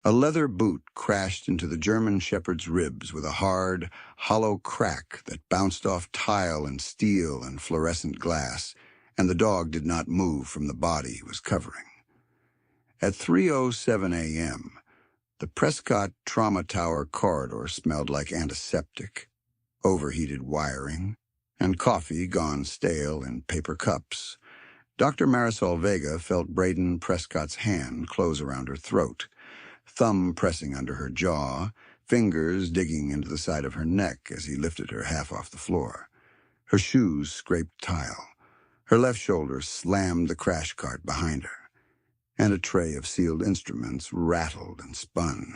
A leather boot crashed into the German shepherd's ribs with a hard, hollow crack that bounced off tile and steel and fluorescent glass, and the dog did not move from the body he was covering. At 3:07 a.m., the Prescott Trauma Tower corridor smelled like antiseptic, overheated wiring, and coffee gone stale in paper cups. Dr. Marisol Vega felt Braden Prescott's hand close around her throat, thumb pressing under her jaw, fingers digging into the side of her neck as he lifted her half off the floor. Her shoes scraped tile. Her left shoulder slammed the crash cart behind her, and a tray of sealed instruments rattled and spun.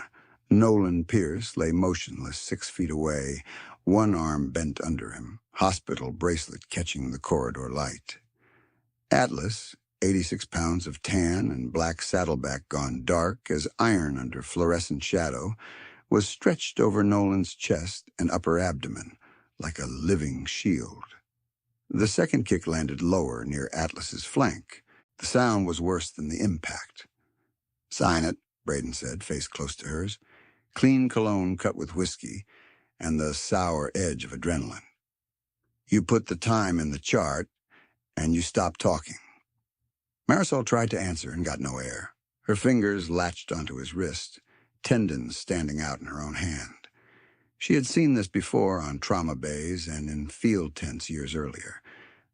Nolan Pierce lay motionless 6 feet away, one arm bent under him, hospital bracelet catching the corridor light. Atlas, 86 pounds of tan and black saddleback gone dark as iron under fluorescent shadow, was stretched over Nolan's chest and upper abdomen like a living shield. The second kick landed lower near Atlas's flank. The sound was worse than the impact. "Sign it," Braden said, face close to hers. Clean cologne cut with whiskey and the sour edge of adrenaline. "You put the time in the chart, and you stop talking." Marisol tried to answer and got no air. Her fingers latched onto his wrist, tendons standing out in her own hand. She had seen this before on trauma bays and in field tents years earlier.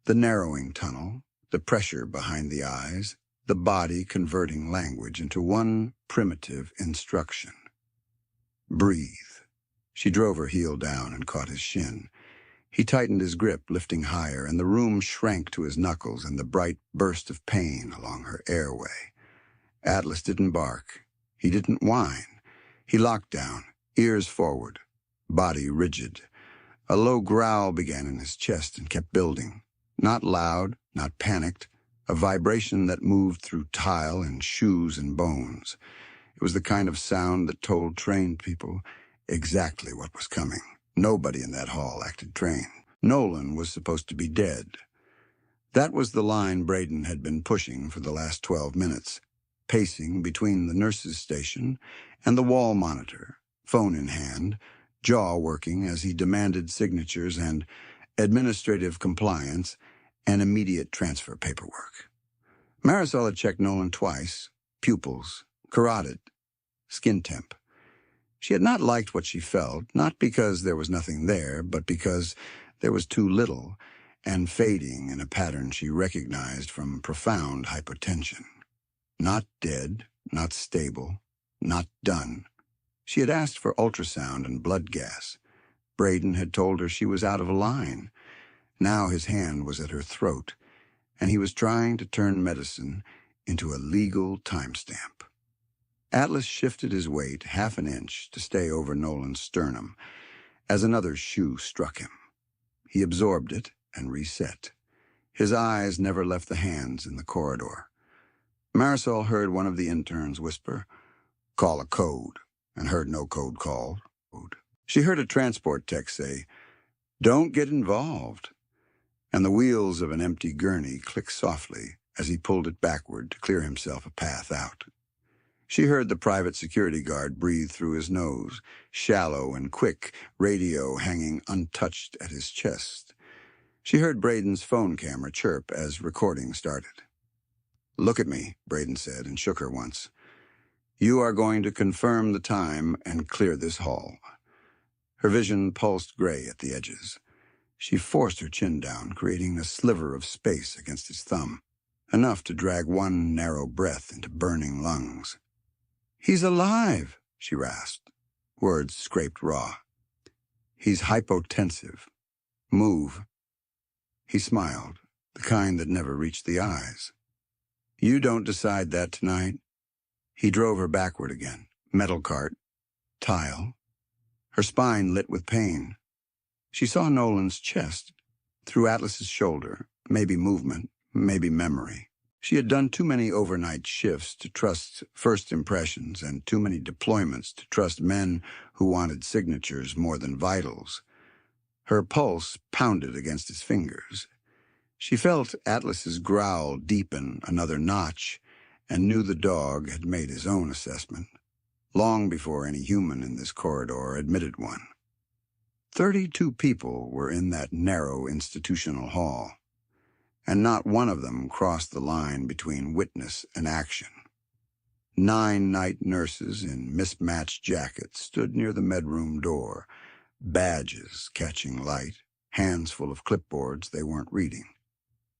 The narrowing tunnel, the pressure behind the eyes, the body converting language into one primitive instruction. Breathe. She drove her heel down and caught his shin. He tightened his grip, lifting higher, and the room shrank to his knuckles and the bright burst of pain along her airway. Atlas didn't bark. He didn't whine. He locked down, ears forward, body rigid. A low growl began in his chest and kept building. Not loud, not panicked, a vibration that moved through tile and shoes and bones. It was the kind of sound that told trained people exactly what was coming. Nobody in that hall acted trained. Nolan was supposed to be dead. That was the line Braden had been pushing for the last 12 minutes, pacing between the nurse's station and the wall monitor, phone in hand, jaw working as he demanded signatures and administrative compliance and immediate transfer paperwork. Marisol had checked Nolan twice, pupils, carotid, skin temp. She had not liked what she felt, not because there was nothing there, but because there was too little, and fading in a pattern she recognized from profound hypotension. Not dead, not stable, not done. She had asked for ultrasound and blood gas. Braden had told her she was out of line. Now his hand was at her throat, and he was trying to turn medicine into a legal timestamp. Atlas shifted his weight half an inch to stay over Nolan's sternum as another shoe struck him. He absorbed it and reset. His eyes never left the hands in the corridor. Marisol heard one of the interns whisper, "Call a code," and heard no code called. She heard a transport tech say, "Don't get involved," and the wheels of an empty gurney clicked softly as he pulled it backward to clear himself a path out. She heard the private security guard breathe through his nose, shallow and quick, radio hanging untouched at his chest. She heard Braden's phone camera chirp as recording started. "Look at me," Braden said, and shook her once. "You are going to confirm the time and clear this hall." Her vision pulsed gray at the edges. She forced her chin down, creating a sliver of space against his thumb, enough to drag one narrow breath into burning lungs. "He's alive," she rasped. Words scraped raw. "He's hypotensive. Move." He smiled, the kind that never reached the eyes. "You don't decide that tonight." He drove her backward again. Metal cart. Tile. Her spine lit with pain. She saw Nolan's chest, through Atlas's shoulder, maybe movement, maybe memory. She had done too many overnight shifts to trust first impressions and too many deployments to trust men who wanted signatures more than vitals. Her pulse pounded against his fingers. She felt Atlas's growl deepen another notch and knew the dog had made his own assessment. long before any human in this corridor admitted one. 32 people were in that narrow institutional hall, and not one of them crossed the line between witness and action. 9 night nurses in mismatched jackets stood near the medroom door, badges catching light, hands full of clipboards they weren't reading.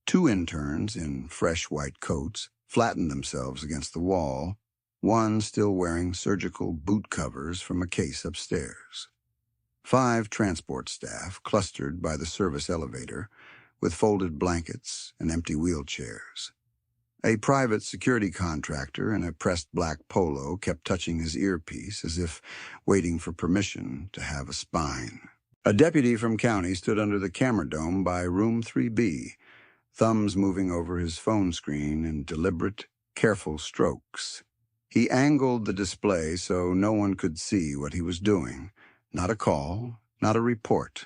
2 interns in fresh white coats flattened themselves against the wall, one still wearing surgical boot covers from a case upstairs. 5 transport staff clustered by the service elevator with folded blankets and empty wheelchairs. A private security contractor in a pressed black polo kept touching his earpiece as if waiting for permission to have a spine. A deputy from county stood under the camera dome by room 3B, thumbs moving over his phone screen in deliberate, careful strokes. He angled the display so no one could see what he was doing. Not a call, not a report.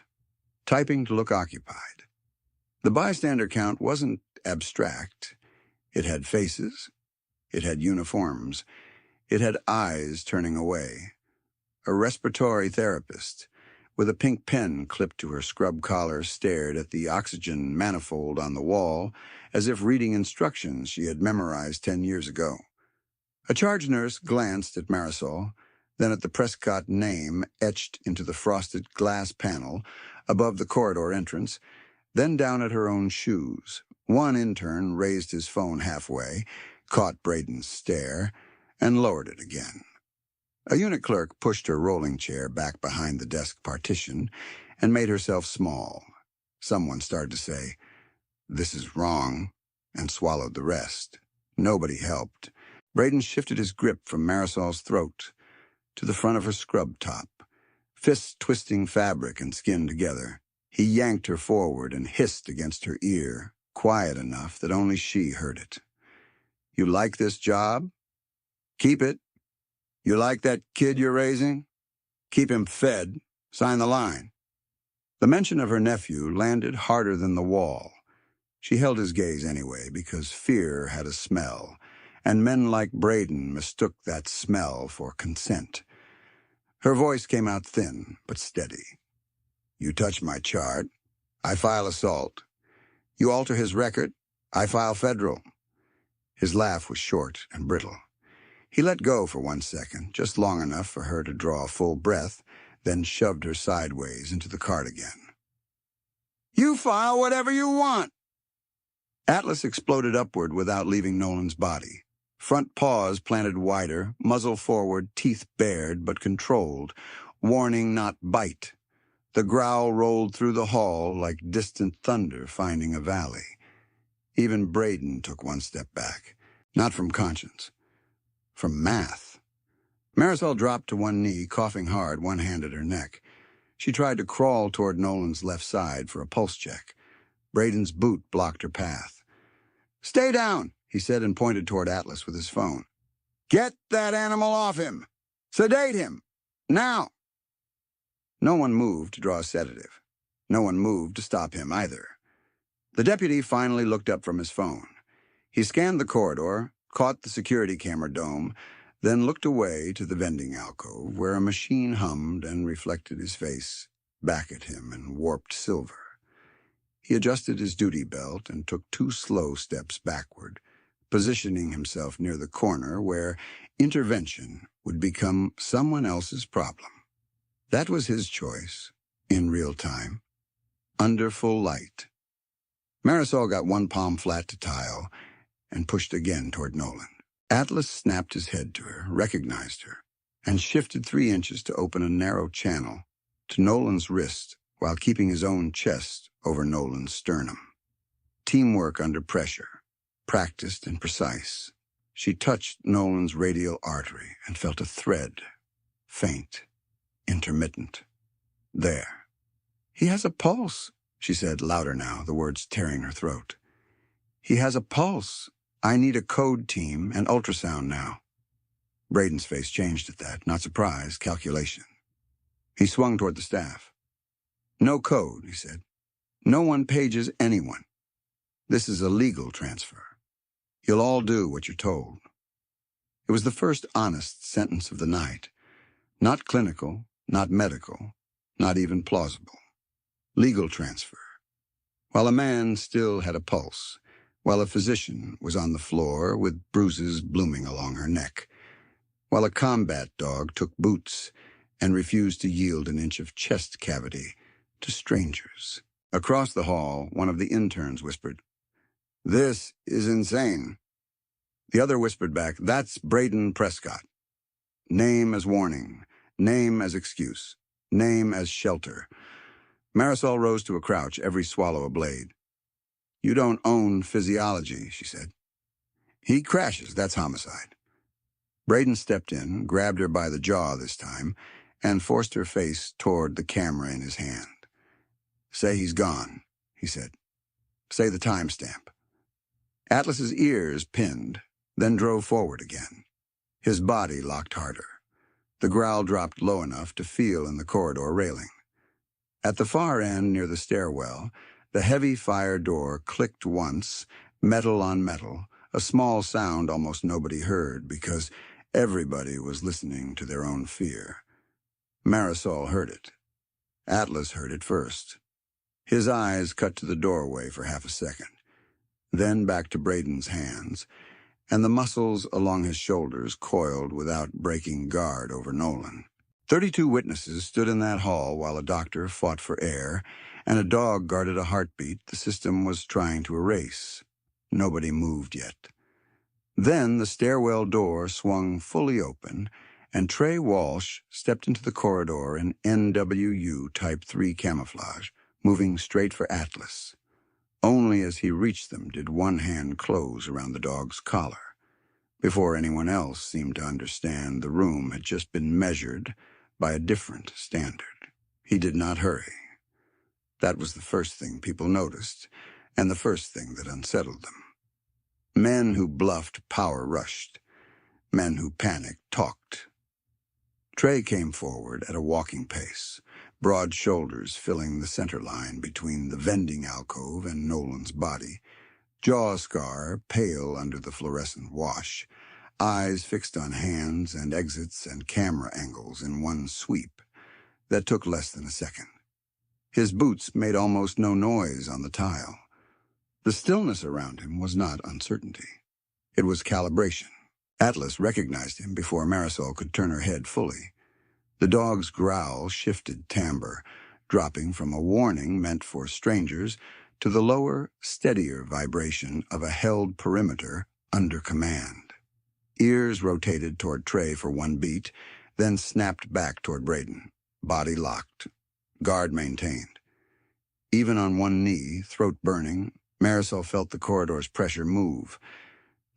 Typing to look occupied. The bystander count wasn't abstract. It had faces. It had uniforms. It had eyes turning away. A respiratory therapist, with a pink pen clipped to her scrub collar, stared at the oxygen manifold on the wall as if reading instructions she had memorized 10 years ago. A charge nurse glanced at Marisol, then at the Prescott name etched into the frosted glass panel above the corridor entrance, then down at her own shoes. One intern raised his phone halfway, caught Braden's stare, and lowered it again. A unit clerk pushed her rolling chair back behind the desk partition and made herself small. Someone started to say, "This is wrong," and swallowed the rest. Nobody helped. Braden shifted his grip from Marisol's throat to the front of her scrub top, fists twisting fabric and skin together. He yanked her forward and hissed against her ear, quiet enough that only she heard it. "You like this job? Keep it. You like that kid you're raising? Keep him fed. Sign the line." The mention of her nephew landed harder than the wall. She held his gaze anyway because fear had a smell, and men like Braden mistook that smell for consent. Her voice came out thin but steady. "You touch my chart, I file assault. You alter his record, I file federal." His laugh was short and brittle. He let go for 1 second, just long enough for her to draw a full breath, then shoved her sideways into the cart again. "You file whatever you want." Atlas exploded upward without leaving Nolan's body. Front paws planted wider, muzzle forward, teeth bared but controlled, warning not bite. The growl rolled through the hall like distant thunder finding a valley. Even Braden took 1 step back, not from conscience, from math. Marisol dropped to one knee, coughing hard, one hand at her neck. She tried to crawl toward Nolan's left side for a pulse check. Braden's boot blocked her path. "Stay down," he said and pointed toward Atlas with his phone. "Get that animal off him! Sedate him! Now!" No one moved to draw a sedative. No one moved to stop him either. The deputy finally looked up from his phone. He scanned the corridor, caught the security camera dome, then looked away to the vending alcove where a machine hummed and reflected his face back at him in warped silver. He adjusted his duty belt and took 2 slow steps backward, positioning himself near the corner where intervention would become someone else's problem. That was his choice, in real time, under full light. Marisol got 1 palm flat to tile and pushed again toward Nolan. Atlas snapped his head to her, recognized her, and shifted 3 inches to open a narrow channel to Nolan's wrist while keeping his own chest over Nolan's sternum. Teamwork under pressure, practiced and precise. She touched Nolan's radial artery and felt a thread, faint, intermittent. There. "He has a pulse," she said, louder now, the words tearing her throat. "He has a pulse. I need a code team and ultrasound now." Braden's face changed at that, not surprise, calculation. He swung toward the staff. "No code," he said. "No one pages anyone. This is a legal transfer. You'll all do what you're told." It was the first honest sentence of the night. Not clinical, not medical, not even plausible. Legal transfer. While a man still had a pulse, while a physician was on the floor with bruises blooming along her neck, while a combat dog took boots and refused to yield an inch of chest cavity to strangers. Across the hall, one of the interns whispered, "This is insane." The other whispered back, "That's Braden Prescott. Name as warning, name as excuse, name as shelter." Marisol rose to a crouch, every swallow a blade. "You don't own physiology," she said. "He crashes, that's homicide." Braden stepped in, grabbed her by the jaw this time, and forced her face toward the camera in his hand. "Say he's gone," he said. "Say the timestamp." Atlas's ears pinned, then drove forward again. His body locked harder. The growl dropped low enough to feel in the corridor railing. At the far end, near the stairwell, the heavy fire door clicked once, metal on metal, a small sound almost nobody heard because everybody was listening to their own fear. Marisol heard it. Atlas heard it first. His eyes cut to the doorway for half a second, then back to Braden's hands, and the muscles along his shoulders coiled without breaking guard over Nolan. 32 witnesses stood in that hall while a doctor fought for air, and a dog guarded a heartbeat the system was trying to erase. Nobody moved yet. Then the stairwell door swung fully open, and Trey Walsh stepped into the corridor in NWU Type 3 camouflage, moving straight for Atlas. Only as he reached them did one hand close around the dog's collar. Before anyone else seemed to understand, the room had just been measured by a different standard. He did not hurry. That was the first thing people noticed, and the first thing that unsettled them. Men who bluffed power rushed. Men who panicked talked. Trey came forward at a walking pace, broad shoulders filling the center line between the vending alcove and Nolan's body, jaw scar pale under the fluorescent wash, eyes fixed on hands and exits and camera angles in one sweep that took less than a second. His boots made almost no noise on the tile. The stillness around him was not uncertainty. It was calibration. Atlas recognized him before Marisol could turn her head fully. The dog's growl shifted timbre, dropping from a warning meant for strangers to the lower, steadier vibration of a held perimeter under command. Ears rotated toward Trey for one beat, then snapped back toward Braden. Body locked. Guard maintained. Even on one knee, throat burning, Marisol felt the corridor's pressure move.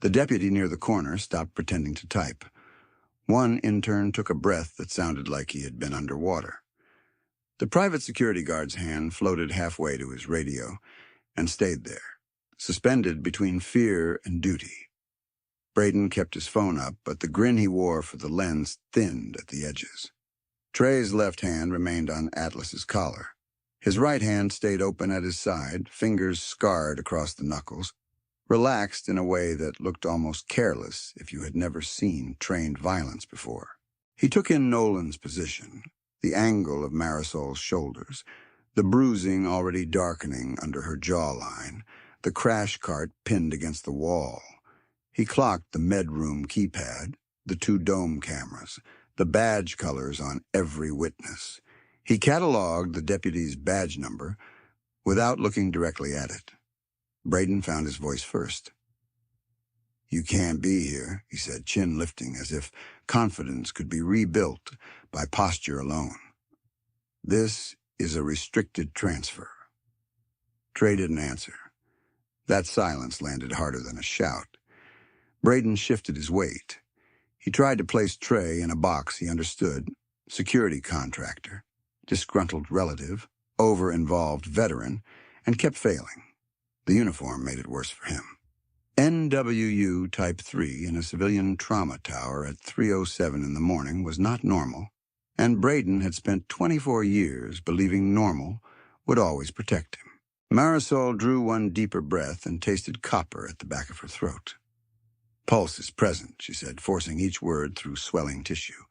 The deputy near the corner stopped pretending to type. One intern took a breath that sounded like he had been underwater. The private security guard's hand floated halfway to his radio and stayed there, suspended between fear and duty. Braden kept his phone up, but the grin he wore for the lens thinned at the edges. Trey's left hand remained on Atlas's collar. His right hand stayed open at his side, fingers scarred across the knuckles, relaxed in a way that looked almost careless if you had never seen trained violence before. He took in Nolan's position, the angle of Marisol's shoulders, the bruising already darkening under her jawline, the crash cart pinned against the wall. He clocked the medroom keypad, the 2 dome cameras, the badge colors on every witness. He cataloged the deputy's badge number without looking directly at it. Braden found his voice first. "You can't be here," he said, chin lifting as if confidence could be rebuilt by posture alone. "This is a restricted transfer." Trey didn't answer. That silence landed harder than a shout. Braden shifted his weight. He tried to place Trey in a box he understood: security contractor, disgruntled relative, over-involved veteran, and kept failing. The uniform made it worse for him. NWU Type 3 in a civilian trauma tower at 3:07 in the morning was not normal, and Braden had spent 24 years believing normal would always protect him. Marisol drew one deeper breath and tasted copper at the back of her throat. Pulse is present, she said, forcing each word through swelling tissue.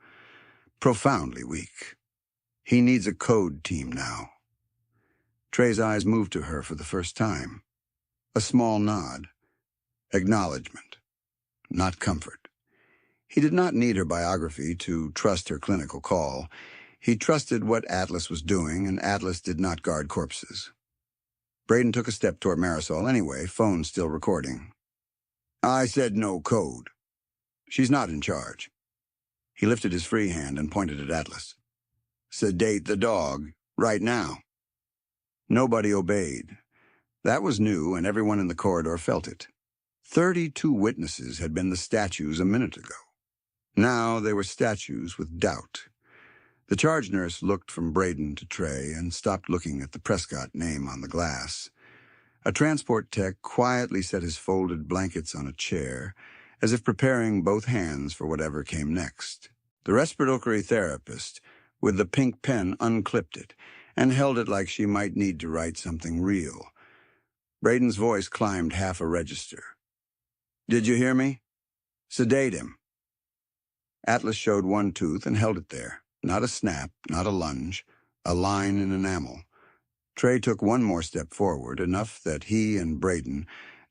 Profoundly weak. He needs a code team now. Trey's eyes moved to her for the first time. A small nod. Acknowledgement. Not comfort. He did not need her biography to trust her clinical call. He trusted what Atlas was doing, and Atlas did not guard corpses. Braden took a step toward Marisol anyway, phone still recording. I said no code. She's not in charge. He lifted his free hand and pointed at Atlas. Sedate the dog, right now. Nobody obeyed. That was new, and everyone in the corridor felt it. 32 witnesses had been the statues a minute ago. Now they were statues with doubt. The charge nurse looked from Braden to Trey and stopped looking at the Prescott name on the glass. A transport tech quietly set his folded blankets on a chair, as if preparing both hands for whatever came next. The respiratory therapist, with the pink pen, unclipped it and held it like she might need to write something real. Braden's voice climbed half a register. Did you hear me? Sedate him. Atlas showed one tooth and held it there. Not a snap, not a lunge, a line in enamel. Trey took one more step forward, enough that he and Braden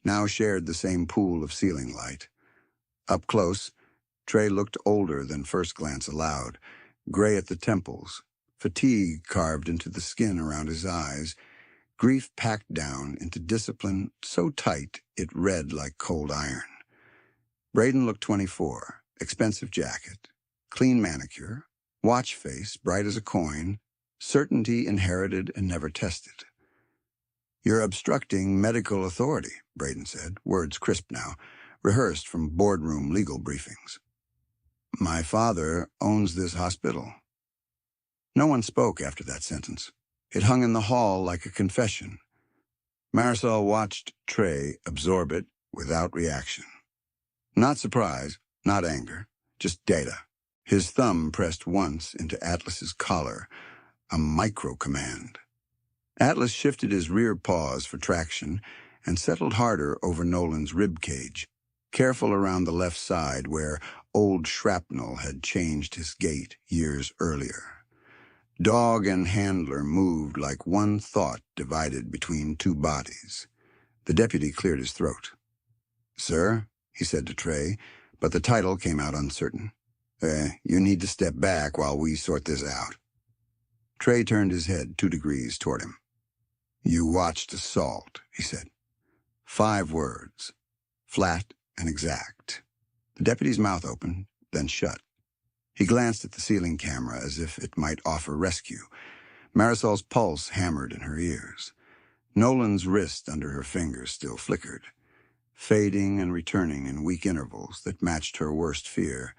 now shared the same pool of ceiling light. Up close, Trey looked older than first glance allowed, gray at the temples, fatigue carved into the skin around his eyes, grief packed down into discipline so tight it read like cold iron. Braden looked 24, expensive jacket, clean manicure, watch face bright as a coin, certainty inherited and never tested. You're obstructing medical authority, Braden said, words crisp now, rehearsed from boardroom legal briefings. My father owns this hospital. No one spoke after that sentence. It hung in the hall like a confession. Marisol watched Trey absorb it without reaction. Not surprise, not anger, just data. His thumb pressed once into Atlas's collar, a micro-command. Atlas shifted his rear paws for traction and settled harder over Nolan's rib cage, careful around the left side where old shrapnel had changed his gait years earlier. Dog and handler moved like one thought divided between two bodies. The deputy cleared his throat. Sir, he said to Trey, but the title came out uncertain. You need to step back while we sort this out. Trey turned his head 2 degrees toward him. You watched assault, he said. 5 words, flat and exact. The deputy's mouth opened, then shut. He glanced at the ceiling camera as if it might offer rescue. Marisol's pulse hammered in her ears. Nolan's wrist under her fingers still flickered, fading and returning in weak intervals that matched her worst fear,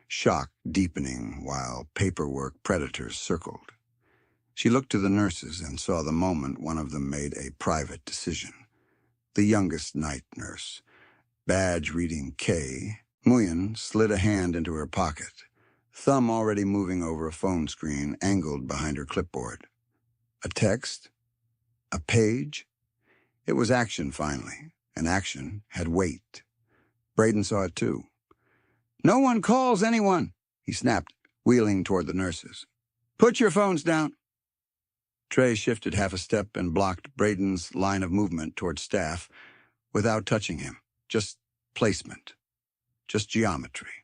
shock deepening while paperwork predators circled. She looked to the nurses and saw the moment one of them made a private decision. The youngest night nurse, badge reading K, Nguyen slid a hand into her pocket, thumb already moving over a phone screen angled behind her clipboard. A text? A page? It was action finally, and action had weight. Braden saw it too. No one calls anyone, he snapped, wheeling toward the nurses. Put your phones down. Trey shifted half a step and blocked Braden's line of movement toward staff without touching him. Just placement. Just geometry.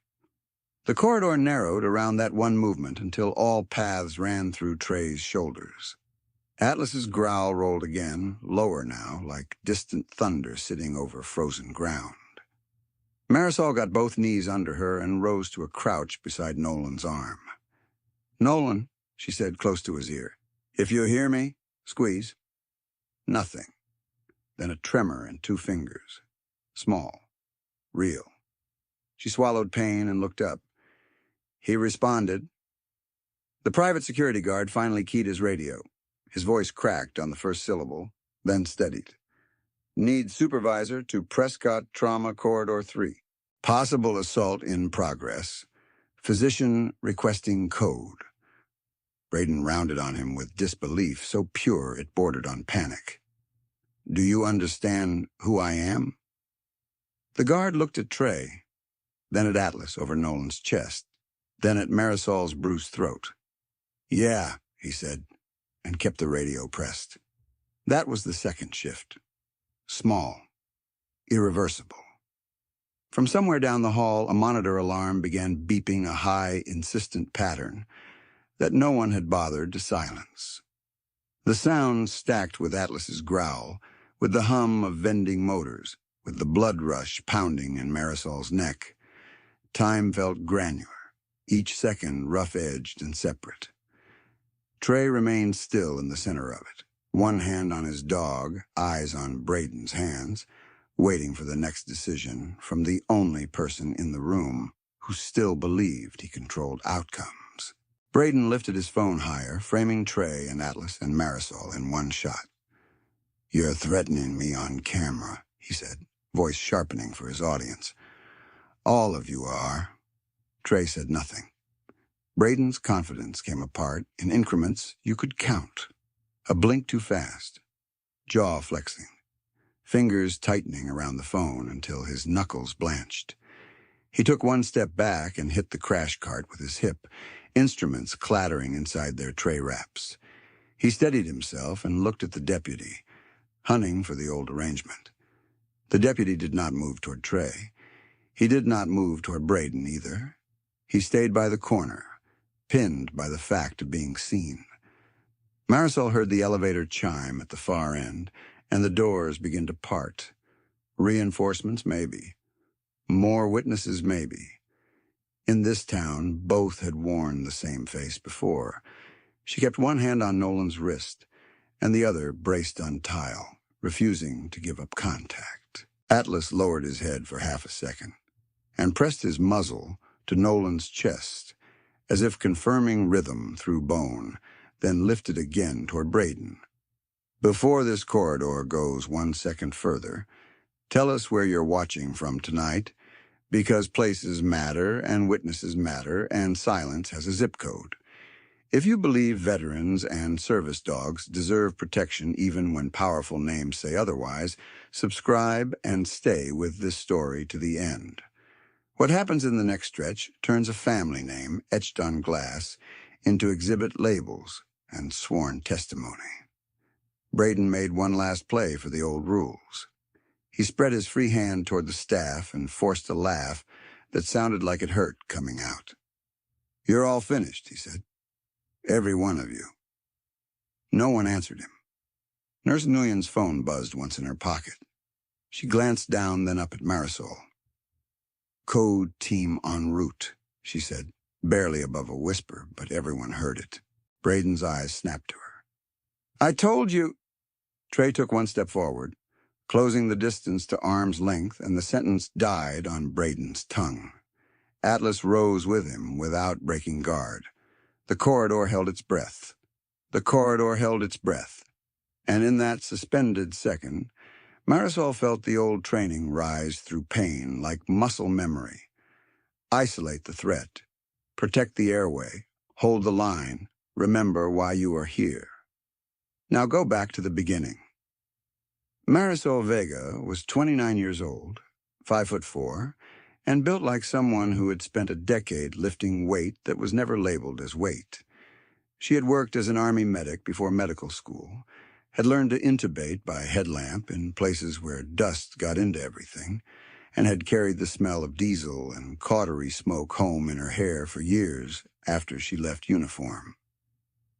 The corridor narrowed around that one movement until all paths ran through Trey's shoulders. Atlas's growl rolled again, lower now, like distant thunder sitting over frozen ground. Marisol got both knees under her and rose to a crouch beside Nolan's arm. Nolan, she said close to his ear, if you hear me, squeeze. Nothing. Then a tremor in 2 fingers. Small. Real. She swallowed pain and looked up. He responded. The private security guard finally keyed his radio. His voice cracked on the first syllable, then steadied. Need supervisor to Prescott Trauma Corridor 3. Possible assault in progress. Physician requesting code. Braden rounded on him with disbelief so pure it bordered on panic. Do you understand who I am? The guard looked at Trey, then at Atlas over Nolan's chest, then at Marisol's bruised throat. "Yeah," he said, and kept the radio pressed. That was the second shift. Small. Irreversible. From somewhere down the hall, a monitor alarm began beeping a high, insistent pattern that no one had bothered to silence. The sound stacked with Atlas's growl, with the hum of vending motors, with the blood rush pounding in Marisol's neck. Time felt granular, each second rough-edged and separate. Trey remained still in the center of it, one hand on his dog, eyes on Braden's hands, waiting for the next decision from the only person in the room who still believed he controlled outcomes. Braden lifted his phone higher, framing Trey and Atlas and Marisol in one shot. "You're threatening me on camera," he said, voice sharpening for his audience. "All of you are." Trey said nothing. Braden's confidence came apart in increments you could count. A blink too fast, jaw flexing, fingers tightening around the phone until his knuckles blanched. He took one step back and hit the crash cart with his hip, instruments clattering inside their tray wraps. He steadied himself and looked at the deputy, hunting for the old arrangement. The deputy did not move toward Trey. He did not move toward Braden either. He stayed by the corner, pinned by the fact of being seen. Marisol heard the elevator chime at the far end, and the doors begin to part. Reinforcements, maybe. More witnesses, maybe. In this town, both had worn the same face before. She kept one hand on Nolan's wrist, and the other braced on tile, refusing to give up contact. Atlas lowered his head for half a second, and pressed his muzzle to Nolan's chest, as if confirming rhythm through bone, then lifted again toward Braden. "Before this corridor goes 1 second further, tell us where you're watching from tonight, because places matter and witnesses matter and silence has a zip code. If you believe veterans and service dogs deserve protection even when powerful names say otherwise, subscribe and stay with this story to the end. What happens in the next stretch turns a family name etched on glass into exhibit labels and sworn testimony." Braden made one last play for the old rules. He spread his free hand toward the staff and forced a laugh that sounded like it hurt coming out. "You're all finished," he said. "Every one of you." No one answered him. Nurse Nguyen's phone buzzed once in her pocket. She glanced down, then up at Marisol. "Code team en route," she said, barely above a whisper, but everyone heard it. Braden's eyes snapped to her. "I told you—" Trey took one step forward, closing the distance to arm's length, and the sentence died on Braden's tongue. Atlas rose with him without breaking guard. The corridor held its breath. The corridor held its breath. And in that suspended second, Marisol felt the old training rise through pain like muscle memory. Isolate the threat. Protect the airway. Hold the line. Remember why you are here. Now go back to the beginning. Marisol Vega was 29 years old, 5'4", and built like someone who had spent a decade lifting weight that was never labeled as weight. She had worked as an Army medic before medical school, had learned to intubate by headlamp in places where dust got into everything, and had carried the smell of diesel and cautery smoke home in her hair for years after she left uniform.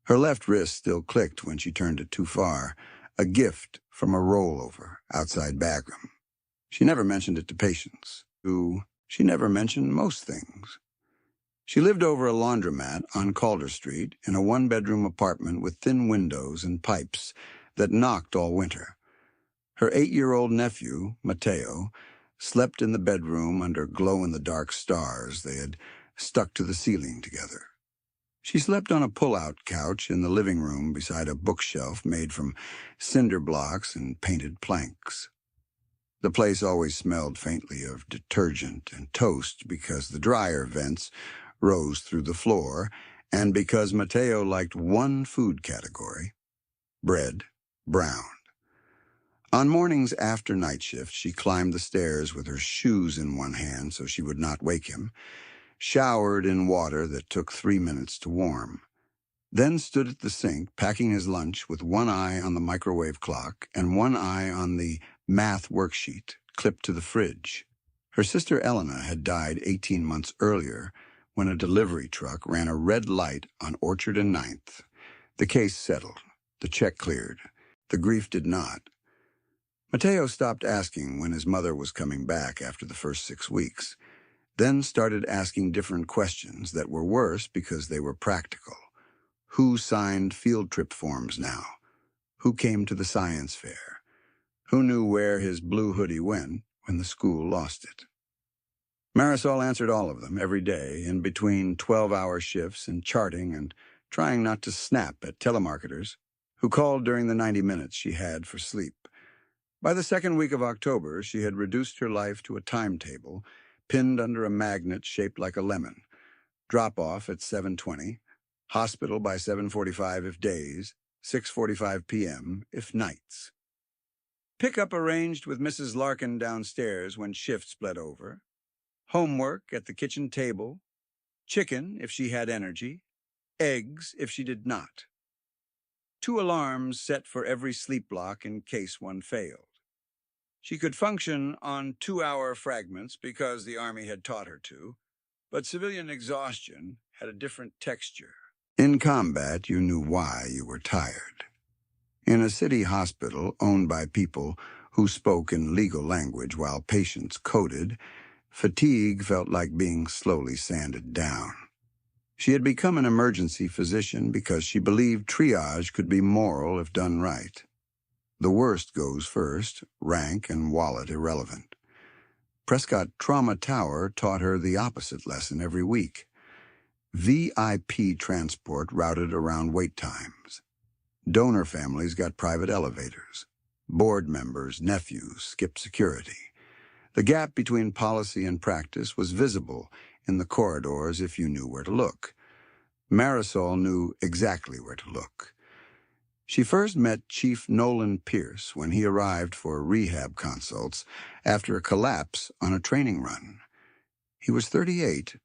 Her left wrist still clicked when she turned it too far, a gift from a rollover outside Bagram. She never mentioned it to patients, who she never mentioned most things. She lived over a laundromat on Calder Street in a one-bedroom apartment with thin windows and pipes that knocked all winter. Her 8-year-old nephew, Mateo, slept in the bedroom under glow-in-the-dark stars they had stuck to the ceiling together. She slept on a pull-out couch in the living room beside a bookshelf made from cinder blocks and painted planks. The place always smelled faintly of detergent and toast because the dryer vents rose through the floor and because Mateo liked one food category: bread, brown. On mornings after night shift, she climbed the stairs with her shoes in one hand so she would not wake him, showered in water that took 3 minutes to warm, then stood at the sink packing his lunch with one eye on the microwave clock and one eye on the math worksheet clipped to the fridge. Her sister Elena had died 18 months earlier when a delivery truck ran a red light on Orchard and Ninth. The case settled. The check cleared. The grief did not. Mateo stopped asking when his mother was coming back after the first 6 weeks, then started asking different questions that were worse because they were practical. Who signed field trip forms now? Who came to the science fair? Who knew where his blue hoodie went when the school lost it? Marisol answered all of them every day in between 12-hour shifts and charting and trying not to snap at telemarketers who called during the 90 minutes she had for sleep. By the second week of October, she had reduced her life to a timetable pinned under a magnet shaped like a lemon. Drop-off at 7:20, hospital by 7:45 if days, 6:45 p.m. if nights. Pickup arranged with Mrs. Larkin downstairs when shifts bled over. Homework at the kitchen table. Chicken if she had energy. Eggs if she did not. 2 alarms set for every sleep block in case one failed. She could function on 2-hour fragments because the Army had taught her to, but civilian exhaustion had a different texture. In combat, you knew why you were tired. In a city hospital owned by people who spoke in legal language while patients coded, fatigue felt like being slowly sanded down. She had become an emergency physician because she believed triage could be moral if done right. The worst goes first, rank and wallet irrelevant. Prescott Trauma Tower taught her the opposite lesson every week. VIP transport routed around wait times. Donor families got private elevators. Board members, nephews skipped security. The gap between policy and practice was visible in the corridors if you knew where to look. Marisol knew exactly where to look. She first met Chief Nolan Pierce when he arrived for rehab consults after a collapse on a training run. He was 38,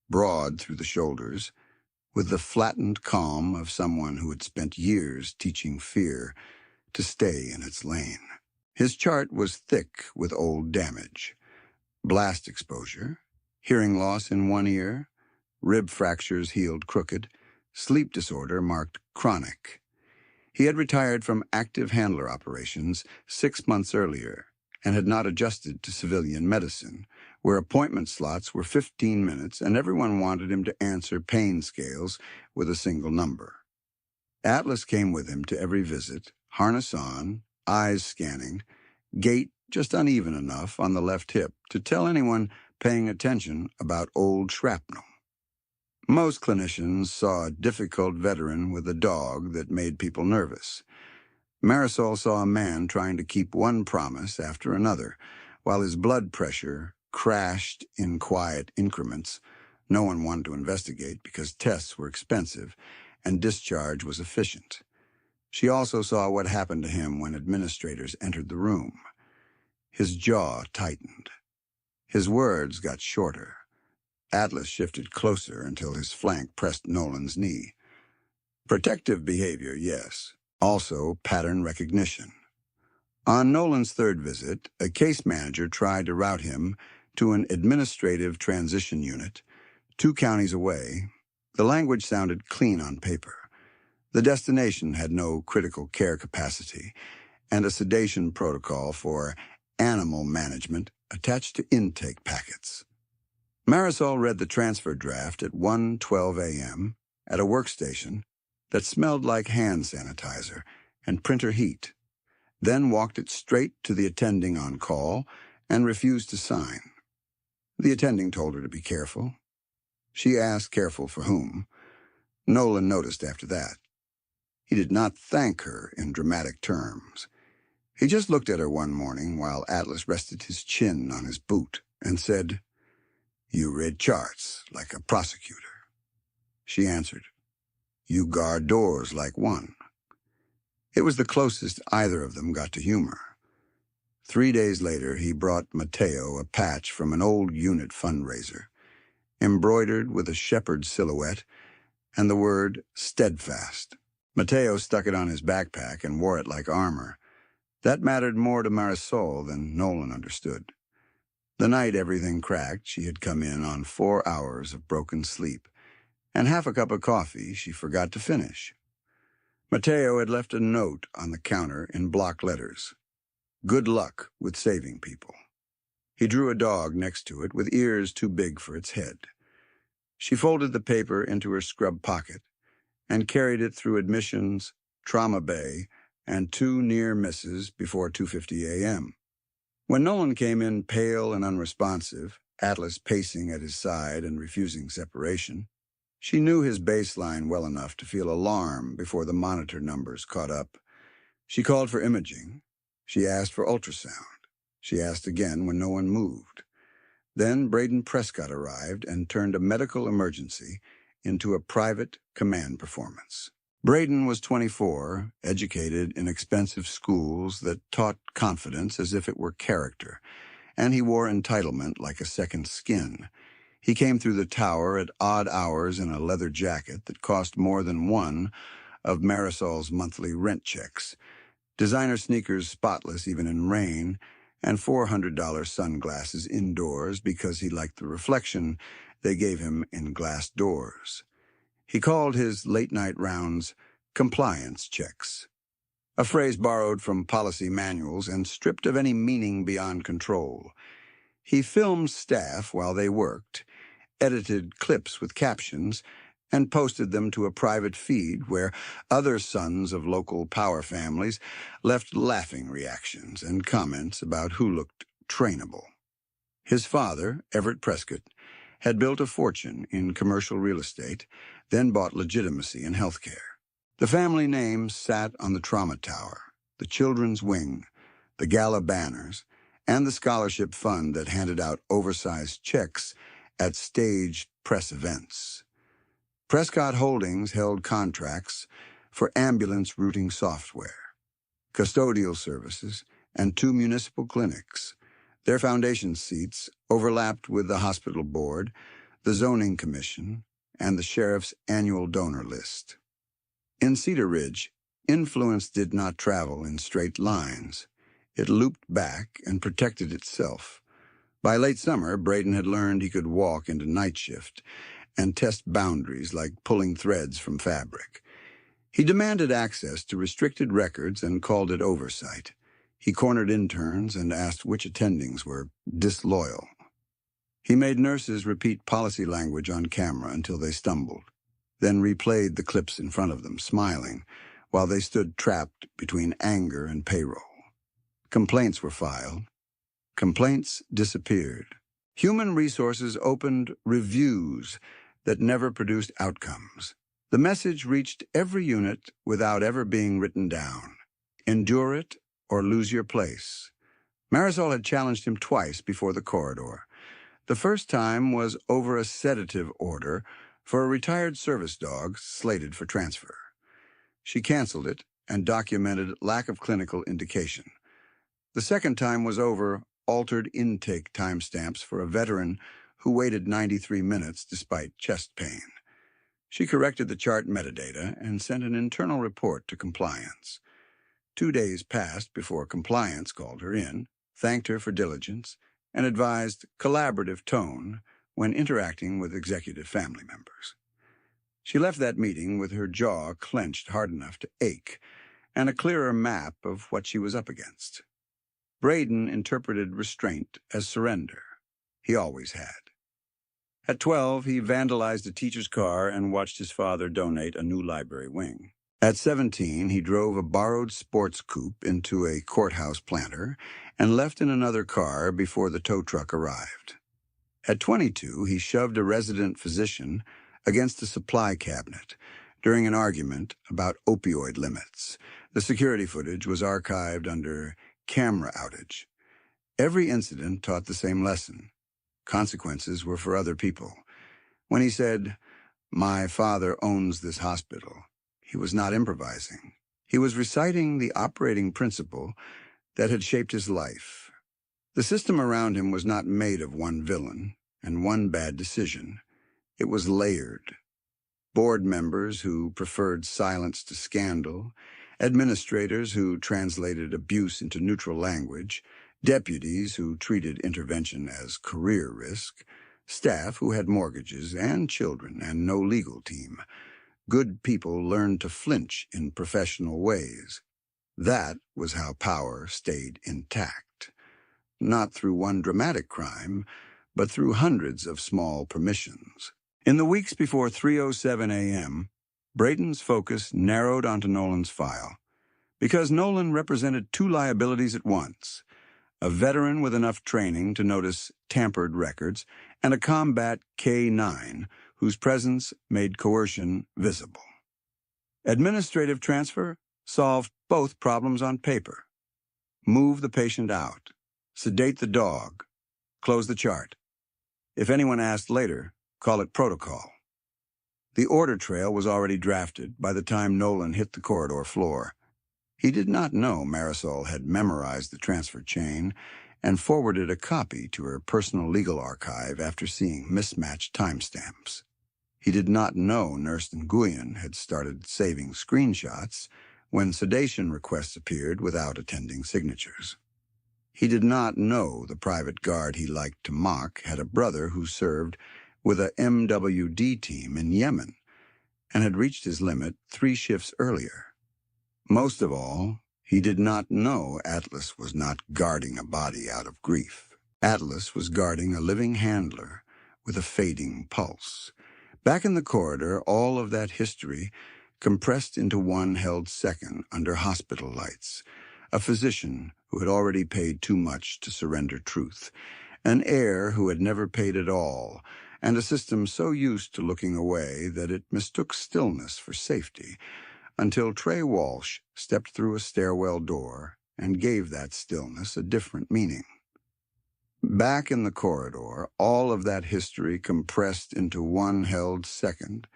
broad through the shoulders, with the flattened calm of someone who had spent years teaching fear to stay in its lane. His chart was thick with old damage. Blast exposure, hearing loss in one ear, rib fractures healed crooked, sleep disorder marked chronic. He had retired from active handler operations 6 months earlier and had not adjusted to civilian medicine, where appointment slots were 15 minutes and everyone wanted him to answer pain scales with a single number. Atlas came with him to every visit, harness on, eyes scanning, gait just uneven enough on the left hip to tell anyone paying attention about old shrapnel. Most clinicians saw a difficult veteran with a dog that made people nervous. Marisol saw a man trying to keep one promise after another, while his blood pressure crashed in quiet increments. No one wanted to investigate because tests were expensive and discharge was efficient. She also saw what happened to him when administrators entered the room. His jaw tightened. His words got shorter. Atlas shifted closer until his flank pressed Nolan's knee. Protective behavior, yes. Also pattern recognition. On Nolan's third visit, a case manager tried to route him to an administrative transition unit 2 counties away. The language sounded clean on paper. The destination had no critical care capacity and a sedation protocol for animal management attached to intake packets. Marisol read the transfer draft at 1:12 a.m. at a workstation that smelled like hand sanitizer and printer heat, then walked it straight to the attending on call and refused to sign. The attending told her to be careful. She asked careful for whom. Nolan noticed after that. He did not thank her in dramatic terms. He just looked at her one morning while Atlas rested his chin on his boot and said, "You read charts like a prosecutor." She answered, "You guard doors like one." It was the closest either of them got to humor. 3 days later, he brought Mateo a patch from an old unit fundraiser, embroidered with a shepherd's silhouette and the word steadfast. Mateo stuck it on his backpack and wore it like armor. That mattered more to Marisol than Nolan understood. The night everything cracked, she had come in on 4 hours of broken sleep, and half a cup of coffee she forgot to finish. Mateo had left a note on the counter in block letters. Good luck with saving people. He drew a dog next to it with ears too big for its head. She folded the paper into her scrub pocket and carried it through admissions, trauma bay, and 2 near misses before 2:50 a.m. When Nolan came in pale and unresponsive, Atlas pacing at his side and refusing separation, she knew his baseline well enough to feel alarm before the monitor numbers caught up. She called for imaging. She asked for ultrasound. She asked again when no one moved. Then Braden Prescott arrived and turned a medical emergency into a private command performance. Braden was 24, educated in expensive schools that taught confidence as if it were character, and he wore entitlement like a second skin. He came through the tower at odd hours in a leather jacket that cost more than one of Marisol's monthly rent checks, designer sneakers spotless even in rain, and $400 sunglasses indoors because he liked the reflection they gave him in glass doors. He called his late-night rounds compliance checks, a phrase borrowed from policy manuals and stripped of any meaning beyond control. He filmed staff while they worked, edited clips with captions, and posted them to a private feed where other sons of local power families left laughing reactions and comments about who looked trainable. His father, Everett Prescott, had built a fortune in commercial real estate, then bought legitimacy in healthcare. The family name sat on the trauma tower, the children's wing, the gala banners, and the scholarship fund that handed out oversized checks at staged press events. Prescott Holdings held contracts for ambulance routing software, custodial services, and 2 municipal clinics. Their foundation seats overlapped with the hospital board, the zoning commission, and the sheriff's annual donor list. In Cedar Ridge, influence did not travel in straight lines. It looped back and protected itself. By late summer, Braden had learned he could walk into night shift and test boundaries like pulling threads from fabric. He demanded access to restricted records and called it oversight. He cornered interns and asked which attendings were disloyal. He made nurses repeat policy language on camera until they stumbled, then replayed the clips in front of them, smiling, while they stood trapped between anger and payroll. Complaints were filed. Complaints disappeared. Human resources opened reviews that never produced outcomes. The message reached every unit without ever being written down. Endure it or lose your place. Marisol had challenged him twice before the corridor. The first time was over a sedative order for a retired service dog slated for transfer. She canceled it and documented lack of clinical indication. The second time was over altered intake timestamps for a veteran who waited 93 minutes despite chest pain. She corrected the chart metadata and sent an internal report to compliance. 2 days passed before compliance called her in, thanked her for diligence, and advised collaborative tone when interacting with executive family members. She left that meeting with her jaw clenched hard enough to ache and a clearer map of what she was up against. Braden interpreted restraint as surrender. He always had. At 12, he vandalized a teacher's car and watched his father donate a new library wing. At 17, he drove a borrowed sports coupe into a courthouse planter and left in another car before the tow truck arrived. At 22, he shoved a resident physician against a supply cabinet during an argument about opioid limits. The security footage was archived under camera outage. Every incident taught the same lesson. Consequences were for other people. When he said, "My father owns this hospital," he was not improvising. He was reciting the operating principle that had shaped his life. The system around him was not made of one villain and one bad decision. It was layered. Board members who preferred silence to scandal, administrators who translated abuse into neutral language, deputies who treated intervention as career risk, staff who had mortgages and children and no legal team. Good people learned to flinch in professional ways. That was how power stayed intact. Not through one dramatic crime, but through hundreds of small permissions. In the weeks before 3:07 a.m., Braden's focus narrowed onto Nolan's file, because Nolan represented two liabilities at once: a veteran with enough training to notice tampered records, and a combat K-9 whose presence made coercion visible. Administrative transfer solved both problems on paper. Move the patient out, sedate the dog, close the chart. If anyone asked later, call it protocol. The order trail was already drafted by the time Nolan hit the corridor floor. He did not know Marisol had memorized the transfer chain and forwarded a copy to her personal legal archive after seeing mismatched timestamps. He did not know Nurse Nguyen had started saving screenshots when sedation requests appeared without attending signatures. He did not know the private guard he liked to mock had a brother who served with a MWD team in Yemen and had reached his limit 3 shifts earlier. Most of all, he did not know Atlas was not guarding a body out of grief. Atlas was guarding a living handler with a fading pulse. Back in the corridor, all of that history compressed into one held second under hospital lights. A physician who had already paid too much to surrender truth, an heir who had never paid at all, and a system so used to looking away that it mistook stillness for safety, until Trey Walsh stepped through a stairwell door and gave that stillness a different meaning. Back in the corridor, all of that history compressed into one held second,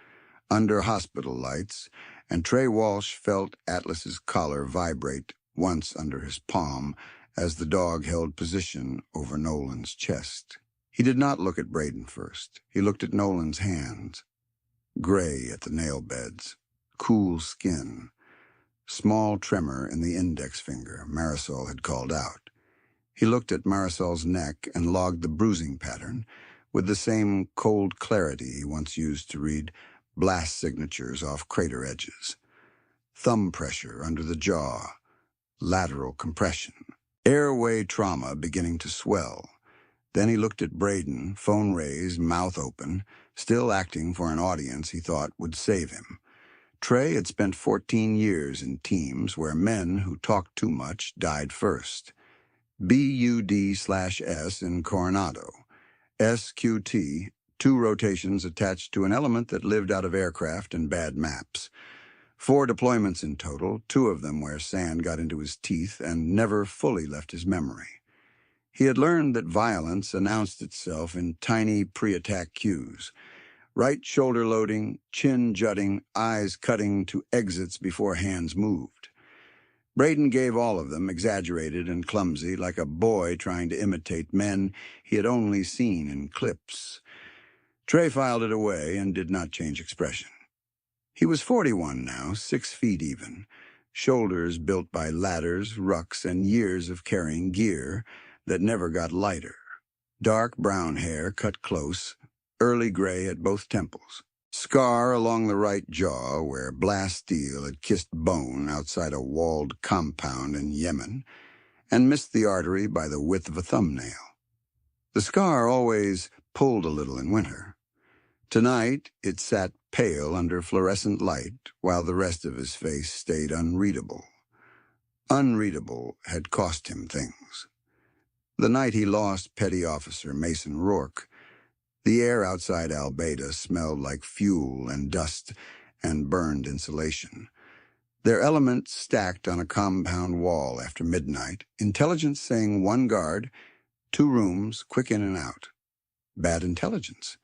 under hospital lights, and Trey Walsh felt Atlas's collar vibrate once under his palm as the dog held position over Nolan's chest. He did not look at Braden first. He looked at Nolan's hands. Gray at the nail beds, cool skin, small tremor in the index finger Marisol had called out. He looked at Marisol's neck and logged the bruising pattern with the same cold clarity he once used to read blast signatures off crater edges. Thumb pressure under the jaw, lateral compression, airway trauma beginning to swell. Then he looked at Braden, phone raised, mouth open, still acting for an audience he thought would save him. Trey had spent 14 years in teams where men who talked too much died first. BUD/S in Coronado. SQT, 2 rotations attached to an element that lived out of aircraft and bad maps. 4 deployments in total, 2 of them where sand got into his teeth and never fully left his memory. He had learned that violence announced itself in tiny pre-attack cues. Right shoulder loading, chin jutting, eyes cutting to exits before hands moved. Braden gave all of them, exaggerated and clumsy, like a boy trying to imitate men he had only seen in clips. Trey filed it away and did not change expression. He was 41 now, 6 feet even, shoulders built by ladders, rucks, and years of carrying gear that never got lighter. Dark brown hair cut close, early gray at both temples. Scar along the right jaw where blast steel had kissed bone outside a walled compound in Yemen and missed the artery by the width of a thumbnail. The scar always pulled a little in winter. Tonight, it sat pale under fluorescent light while the rest of his face stayed unreadable. Unreadable had cost him things. The night he lost Petty Officer Mason Rourke, the air outside Al-Beta smelled like fuel and dust and burned insulation. Their elements stacked on a compound wall after midnight, intelligence saying 1 guard, 2 rooms, quick in and out. Bad intelligence.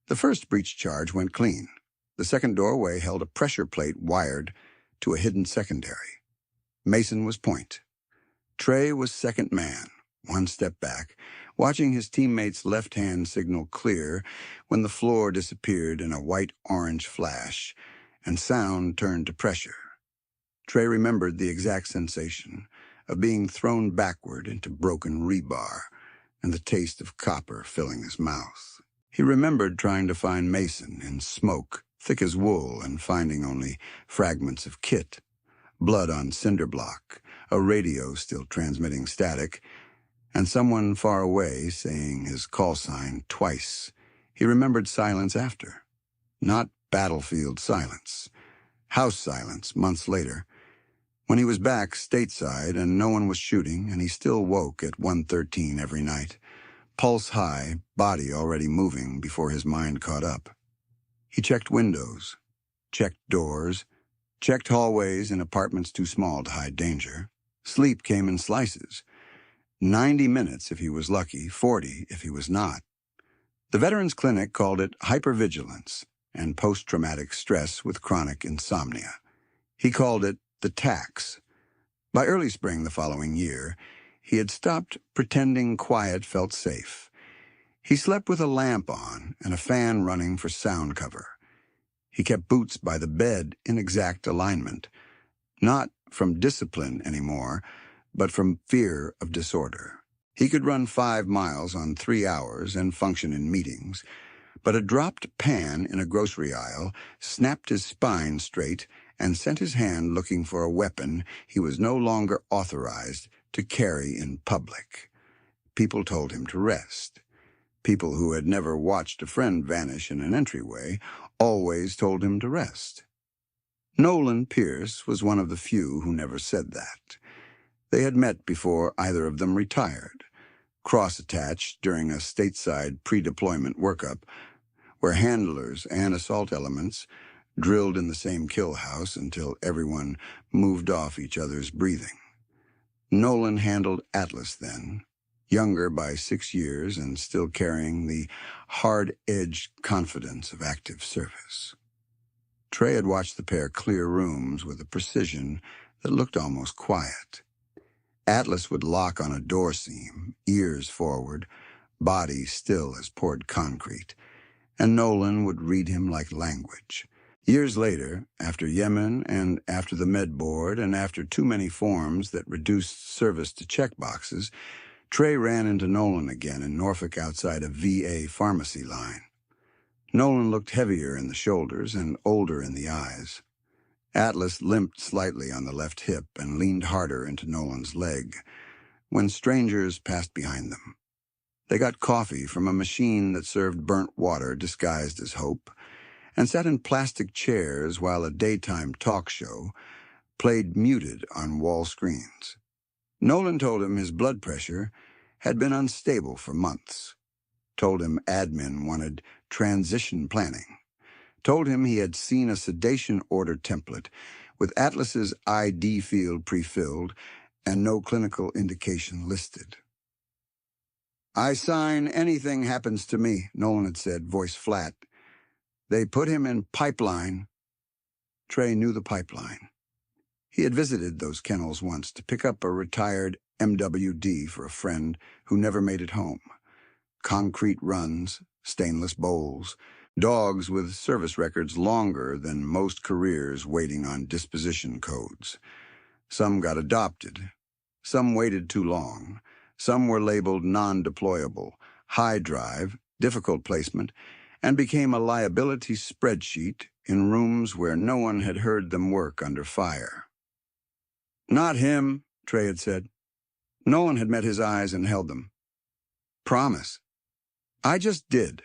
The first breach charge went clean. The second doorway held a pressure plate wired to a hidden secondary. Mason was point. Trey was second man, one step back, watching his teammate's left hand signal clear when the floor disappeared in a white-orange flash and sound turned to pressure. Trey remembered the exact sensation of being thrown backward into broken rebar and the taste of copper filling his mouth. He remembered trying to find Mason in smoke, thick as wool, and finding only fragments of kit, blood on cinder block, a radio still transmitting static, and someone far away saying his call sign twice. He remembered silence after. Not battlefield silence. House silence months later, when he was back stateside and no one was shooting and he still woke at 1:13 every night, pulse high, body already moving before his mind caught up. He checked windows, checked doors, checked hallways in apartments too small to hide danger. Sleep came in slices. 90 minutes if he was lucky, 40 if he was not. The Veterans Clinic called it hypervigilance and post-traumatic stress with chronic insomnia. He called it the tax. By early spring the following year, he had stopped pretending quiet felt safe. He slept with a lamp on and a fan running for sound cover. He kept boots by the bed in exact alignment, not from discipline anymore, but from fear of disorder. He could run 5 miles on 3 hours and function in meetings, but a dropped pan in a grocery aisle snapped his spine straight and sent his hand looking for a weapon he was no longer authorized to carry in public. People told him to rest. People who had never watched a friend vanish in an entryway always told him to rest. Nolan Pierce was one of the few who never said that. They had met before either of them retired, cross-attached during a stateside pre-deployment workup, where handlers and assault elements drilled in the same kill house until everyone moved off each other's breathing. Nolan handled Atlas then, younger by 6 years and still carrying the hard-edged confidence of active service. Trey had watched the pair clear rooms with a precision that looked almost quiet. Atlas would lock on a door seam, ears forward, body still as poured concrete, and Nolan would read him like language. Years later, after Yemen and after the med board and after too many forms that reduced service to checkboxes, Trey ran into Nolan again in Norfolk outside a VA pharmacy line. Nolan looked heavier in the shoulders and older in the eyes. Atlas limped slightly on the left hip and leaned harder into Nolan's leg when strangers passed behind them. They got coffee from a machine that served burnt water disguised as hope, and sat in plastic chairs while a daytime talk show played muted on wall screens. Nolan told him his blood pressure had been unstable for months, told him admin wanted transition planning, told him he had seen a sedation order template with Atlas's ID field pre-filled and no clinical indication listed. "I sign anything happens to me," Nolan had said, voice flat. "They put him in pipeline." Trey knew the pipeline. He had visited those kennels once to pick up a retired MWD for a friend who never made it home. Concrete runs, stainless bowls, dogs with service records longer than most careers waiting on disposition codes. Some got adopted. Some waited too long. Some were labeled non-deployable, high drive, difficult placement, and became a liability spreadsheet in rooms where no one had heard them work under fire. "Not him," Trey had said. Nolan had met his eyes and held them. "Promise." "I just did."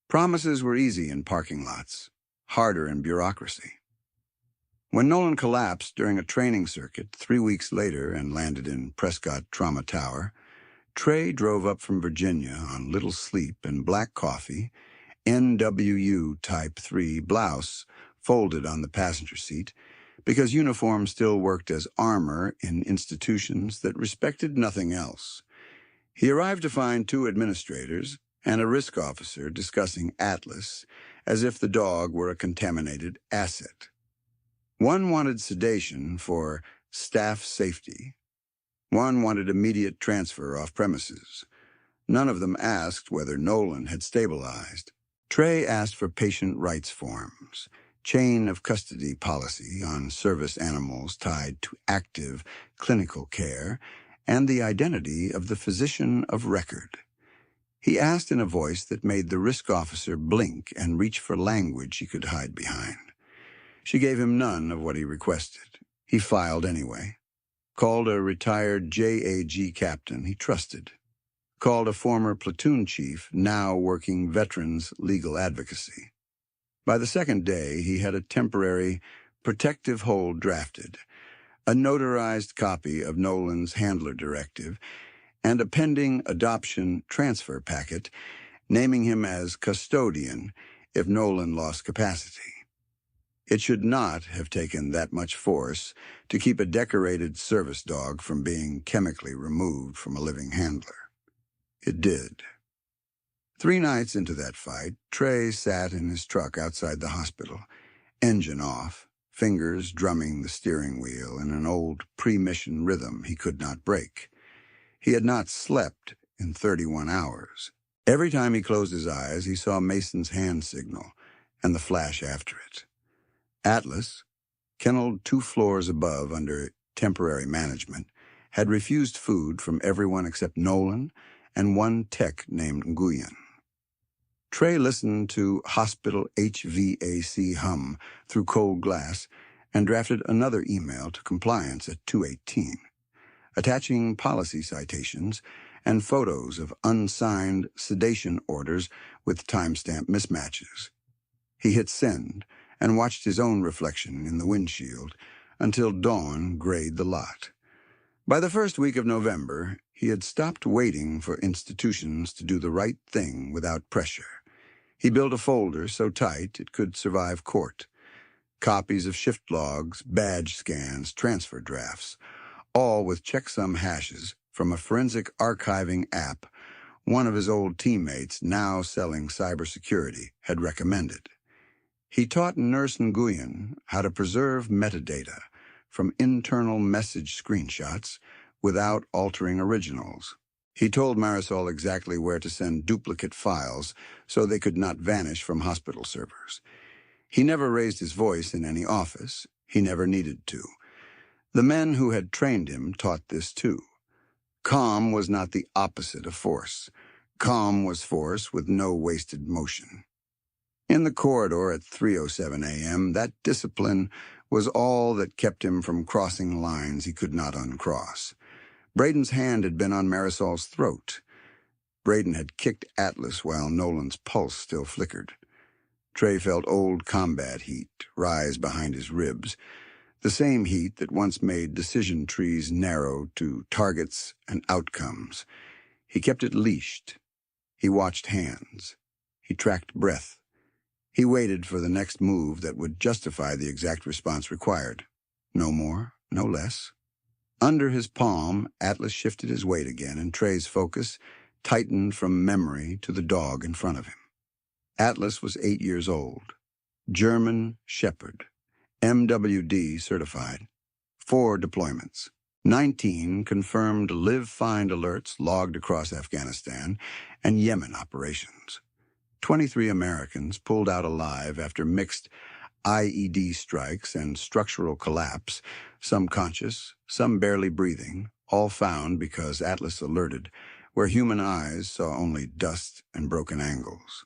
Promises were easy in parking lots, harder in bureaucracy. When Nolan collapsed during a training circuit 3 weeks later and landed in Prescott Trauma Tower, Trey drove up from Virginia on little sleep and black coffee, NWU Type 3 blouse folded on the passenger seat, because uniform still worked as armor in institutions that respected nothing else. He arrived to find 2 administrators and a risk officer discussing Atlas as if the dog were a contaminated asset. One wanted sedation for staff safety. One wanted immediate transfer off premises. None of them asked whether Nolan had stabilized. Trey asked for patient rights forms, chain of custody policy on service animals tied to active clinical care, and the identity of the physician of record. He asked in a voice that made the risk officer blink and reach for language he could hide behind. She gave him none of what he requested. He filed anyway. Called a retired JAG captain he trusted. Called a former platoon chief, now working veterans legal advocacy. By the second day, he had a temporary protective hold drafted, a notarized copy of Nolan's handler directive, and a pending adoption transfer packet naming him as custodian if Nolan lost capacity. It should not have taken that much force to keep a decorated service dog from being chemically removed from a living handler. It did. 3 nights into that fight, Trey sat in his truck outside the hospital, engine off, fingers drumming the steering wheel in an old pre-mission rhythm he could not break. He had not slept in 31 hours. Every time he closed his eyes, he saw Mason's hand signal and the flash after it. Atlas, kenneled 2 floors above under temporary management, had refused food from everyone except Nolan and one tech named Nguyen. Trey listened to hospital HVAC hum through cold glass and drafted another email to compliance at 2:18. Attaching policy citations and photos of unsigned sedation orders with timestamp mismatches. He hit send and watched his own reflection in the windshield until dawn grayed the lot. By the first week of November, he had stopped waiting for institutions to do the right thing without pressure. He built a folder so tight it could survive court. Copies of shift logs, badge scans, transfer drafts, all with checksum hashes from a forensic archiving app one of his old teammates, now selling cybersecurity, had recommended. He taught Nurse Nguyen how to preserve metadata from internal message screenshots without altering originals. He told Marisol exactly where to send duplicate files so they could not vanish from hospital servers. He never raised his voice in any office. He never needed to. The men who had trained him taught this too. Calm was not the opposite of force. Calm was force with no wasted motion. In the corridor at 3:07 a.m., that discipline was all that kept him from crossing lines he could not uncross. Braden's hand had been on Marisol's throat. Braden had kicked Atlas while Nolan's pulse still flickered. Trey felt old combat heat rise behind his ribs, the same heat that once made decision trees narrow to targets and outcomes. He kept it leashed. He watched hands. He tracked breath. He waited for the next move that would justify the exact response required. No more, no less. Under his palm, Atlas shifted his weight again, and Trey's focus tightened from memory to the dog in front of him. Atlas was 8 years old. German Shepherd. MWD certified. 4 deployments. 19 confirmed live-find alerts logged across Afghanistan and Yemen operations. 23 Americans pulled out alive after mixed IED strikes and structural collapse, some conscious, some barely breathing, all found because Atlas alerted, where human eyes saw only dust and broken angles.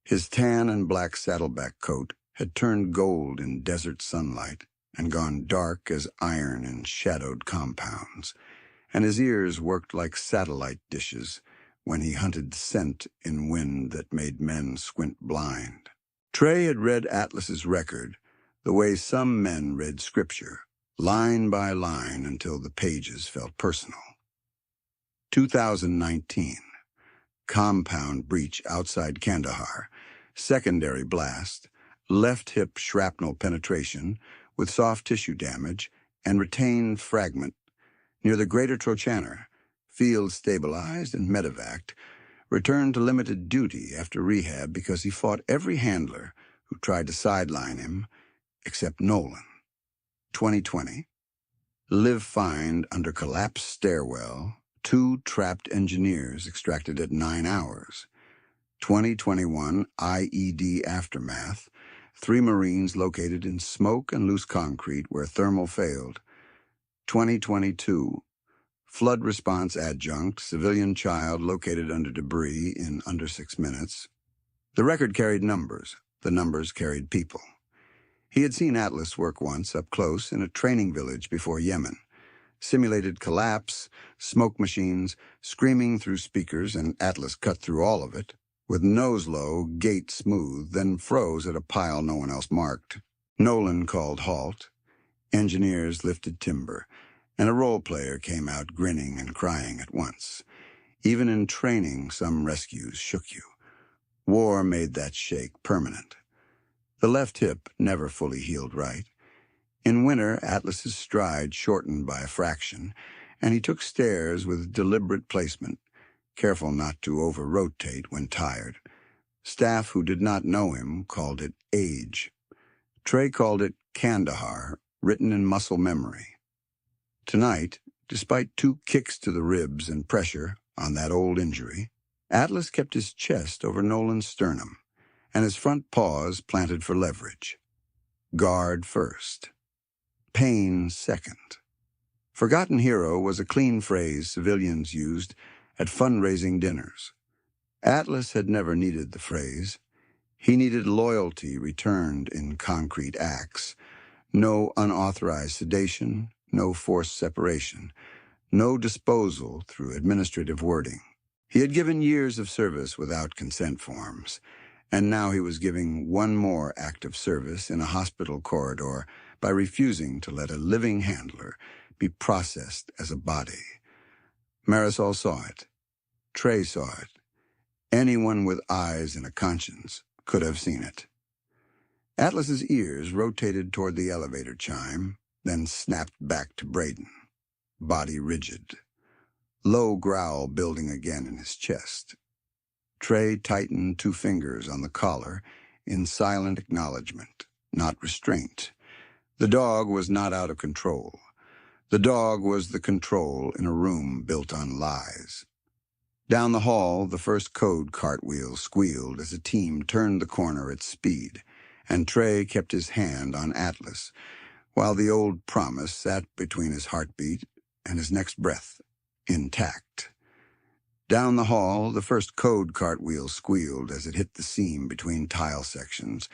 His tan and black saddleback coat had turned gold in desert sunlight and gone dark as iron in shadowed compounds, and his ears worked like satellite dishes when he hunted scent in wind that made men squint blind. Trey had read Atlas's record the way some men read scripture, line by line until the pages felt personal. 2019. Compound breach outside Kandahar, secondary blast, left hip shrapnel penetration with soft tissue damage and retained fragment near the Greater Trochaner, field stabilized and medevaced, returned to limited duty after rehab because he fought every handler who tried to sideline him except Nolan. 2020. Live find under collapsed stairwell, 2 trapped engineers extracted at 9 hours. 2021 IED aftermath, 3 Marines located in smoke and loose concrete where thermal failed. 2022 flood response adjunct, civilian child located under debris in under 6 minutes. The record carried numbers. The numbers carried people. He had seen Atlas work once up close in a training village before Yemen. Simulated collapse, smoke machines, screaming through speakers, and Atlas cut through all of it, with nose low, gait smooth, then froze at a pile no one else marked. Nolan called halt. Engineers lifted timber, and a role player came out grinning and crying at once. Even in training, some rescues shook you. War made that shake permanent. The left hip never fully healed right. In winter, Atlas's stride shortened by a fraction, and he took stairs with deliberate placement, careful not to over-rotate when tired. Staff who did not know him called it age. Trey called it Kandahar, written in muscle memory. Tonight, despite 2 kicks to the ribs and pressure on that old injury, Atlas kept his chest over Nolan's sternum, and his front paws planted for leverage. Guard first. Pain second. Forgotten hero was a clean phrase civilians used at fundraising dinners. Atlas had never needed the phrase. He needed loyalty returned in concrete acts. No unauthorized sedation, no forced separation, no disposal through administrative wording. He had given years of service without consent forms, and now he was giving one more act of service in a hospital corridor by refusing to let a living handler be processed as a body. Marisol saw it. Trey saw it. Anyone with eyes and a conscience could have seen it. Atlas's ears rotated toward the elevator chime, then snapped back to Braden. Body rigid. Low growl building again in his chest. Trey tightened 2 fingers on the collar in silent acknowledgement, not restraint. The dog was not out of control. The dog was the control in a room built on lies. Down the hall, the first code cartwheel squealed as a team turned the corner at speed, and Trey kept his hand on Atlas, while the old promise sat between his heartbeat and his next breath, intact. Down the hall, the first code cartwheel squealed as it hit the seam between tile sections,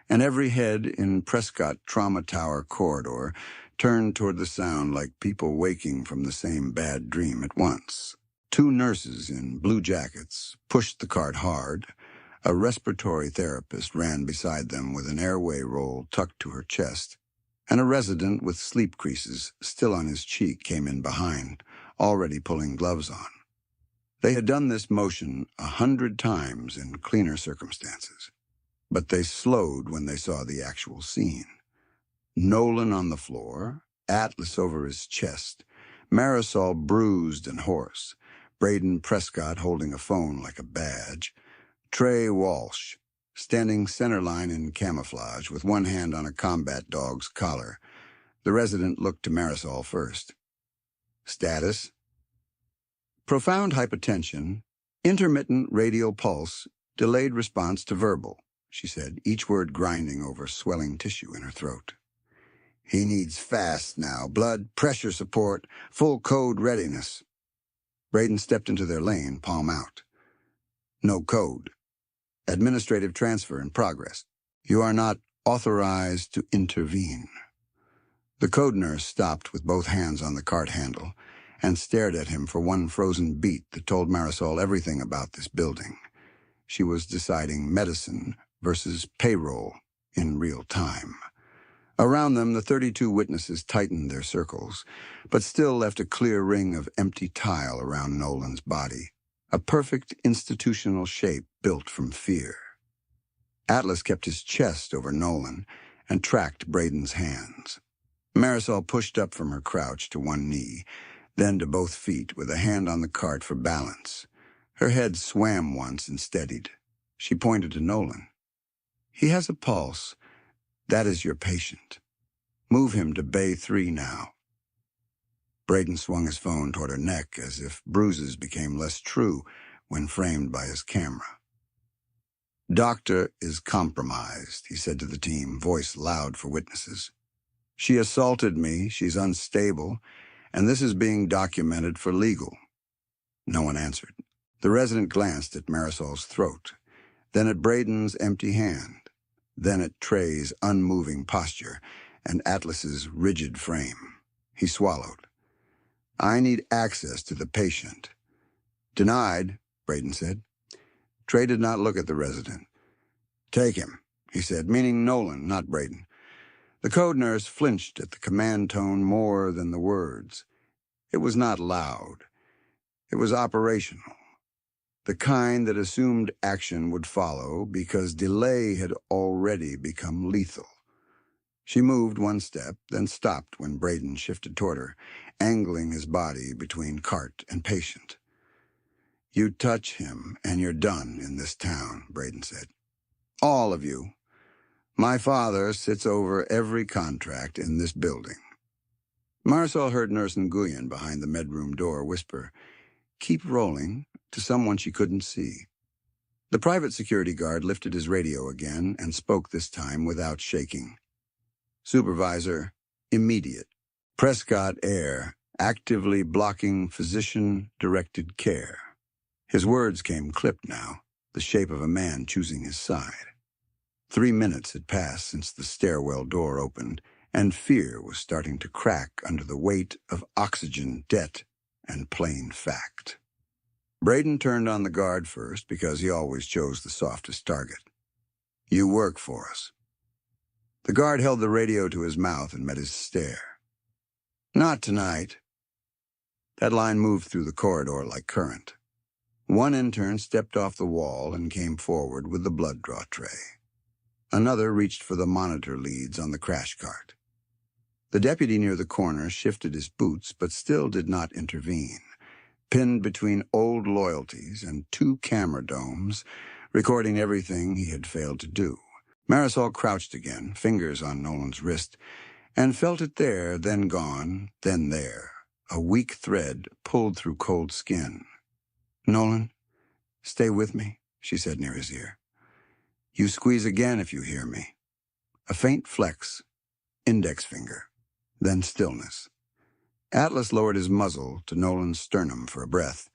and every head in Prescott Trauma Tower corridor turned toward the sound like people waking from the same bad dream at once. 2 nurses in blue jackets pushed the cart hard. A respiratory therapist ran beside them with an airway roll tucked to her chest, and a resident with sleep creases still on his cheek came in behind, already pulling gloves on. They had done this motion 100 times in cleaner circumstances, but they slowed when they saw the actual scene. Nolan on the floor, Atlas over his chest, Marisol bruised and hoarse, Braden Prescott holding a phone like a badge, Trey Walsh, standing centerline in camouflage with one hand on a combat dog's collar. The resident looked to Marisol first. Status? Profound hypotension, intermittent radial pulse, delayed response to verbal, she said, each word grinding over swelling tissue in her throat. He needs fast now, blood, pressure support, full code readiness. Braden stepped into their lane, palm out. No code. Administrative transfer in progress. You are not authorized to intervene. The code nurse stopped with both hands on the cart handle and stared at him for one frozen beat that told Marisol everything about this building. She was deciding medicine versus payroll in real time. Around them, the 32 witnesses tightened their circles, but still left a clear ring of empty tile around Nolan's body, a perfect institutional shape built from fear. Atlas kept his chest over Nolan and tracked Braden's hands. Marisol pushed up from her crouch to one knee, then to both feet with a hand on the cart for balance. Her head swam once and steadied. She pointed to Nolan. He has a pulse. That is your patient. Move him to Bay 3 now. Braden swung his phone toward her neck as if bruises became less true when framed by his camera. "Doctor is compromised," he said to the team, voice loud for witnesses. "She assaulted me, she's unstable, and this is being documented for legal." No one answered. The resident glanced at Marisol's throat, then at Braden's empty hand, then at Trey's unmoving posture and Atlas's rigid frame. He swallowed. "I need access to the patient." "Denied," Braden said. Trey did not look at the resident. "Take him," he said, meaning Nolan, not Braden. The code nurse flinched at the command tone more than the words. It was not loud. It was operational. The kind that assumed action would follow because delay had already become lethal. She moved one step, then stopped when Braden shifted toward her, angling his body between cart and patient. "You touch him, and you're done in this town," Braden said. "All of you. My father sits over every contract in this building." Marisol heard Nurse Nguyen behind the medroom door whisper, "Keep rolling," to someone she couldn't see. The private security guard lifted his radio again and spoke this time without shaking. "Supervisor, immediate. Prescott Air, actively blocking physician-directed care." His words came clipped now, the shape of a man choosing his side. 3 minutes had passed since the stairwell door opened, and fear was starting to crack under the weight of oxygen debt and plain fact. Braden turned on the guard first because he always chose the softest target. "You work for us." The guard held the radio to his mouth and met his stare. "Not tonight." That line moved through the corridor like current. One intern stepped off the wall and came forward with the blood draw tray. Another reached for the monitor leads on the crash cart. The deputy near the corner shifted his boots but still did not intervene, pinned between old loyalties and 2 camera domes, recording everything he had failed to do. Marisol crouched again, fingers on Nolan's wrist, and felt it there, then gone, then there, a weak thread pulled through cold skin. "Nolan, stay with me," she said near his ear. "You squeeze again if you hear me." A faint flex, index finger, then stillness. Atlas lowered his muzzle to Nolan's sternum for a breath,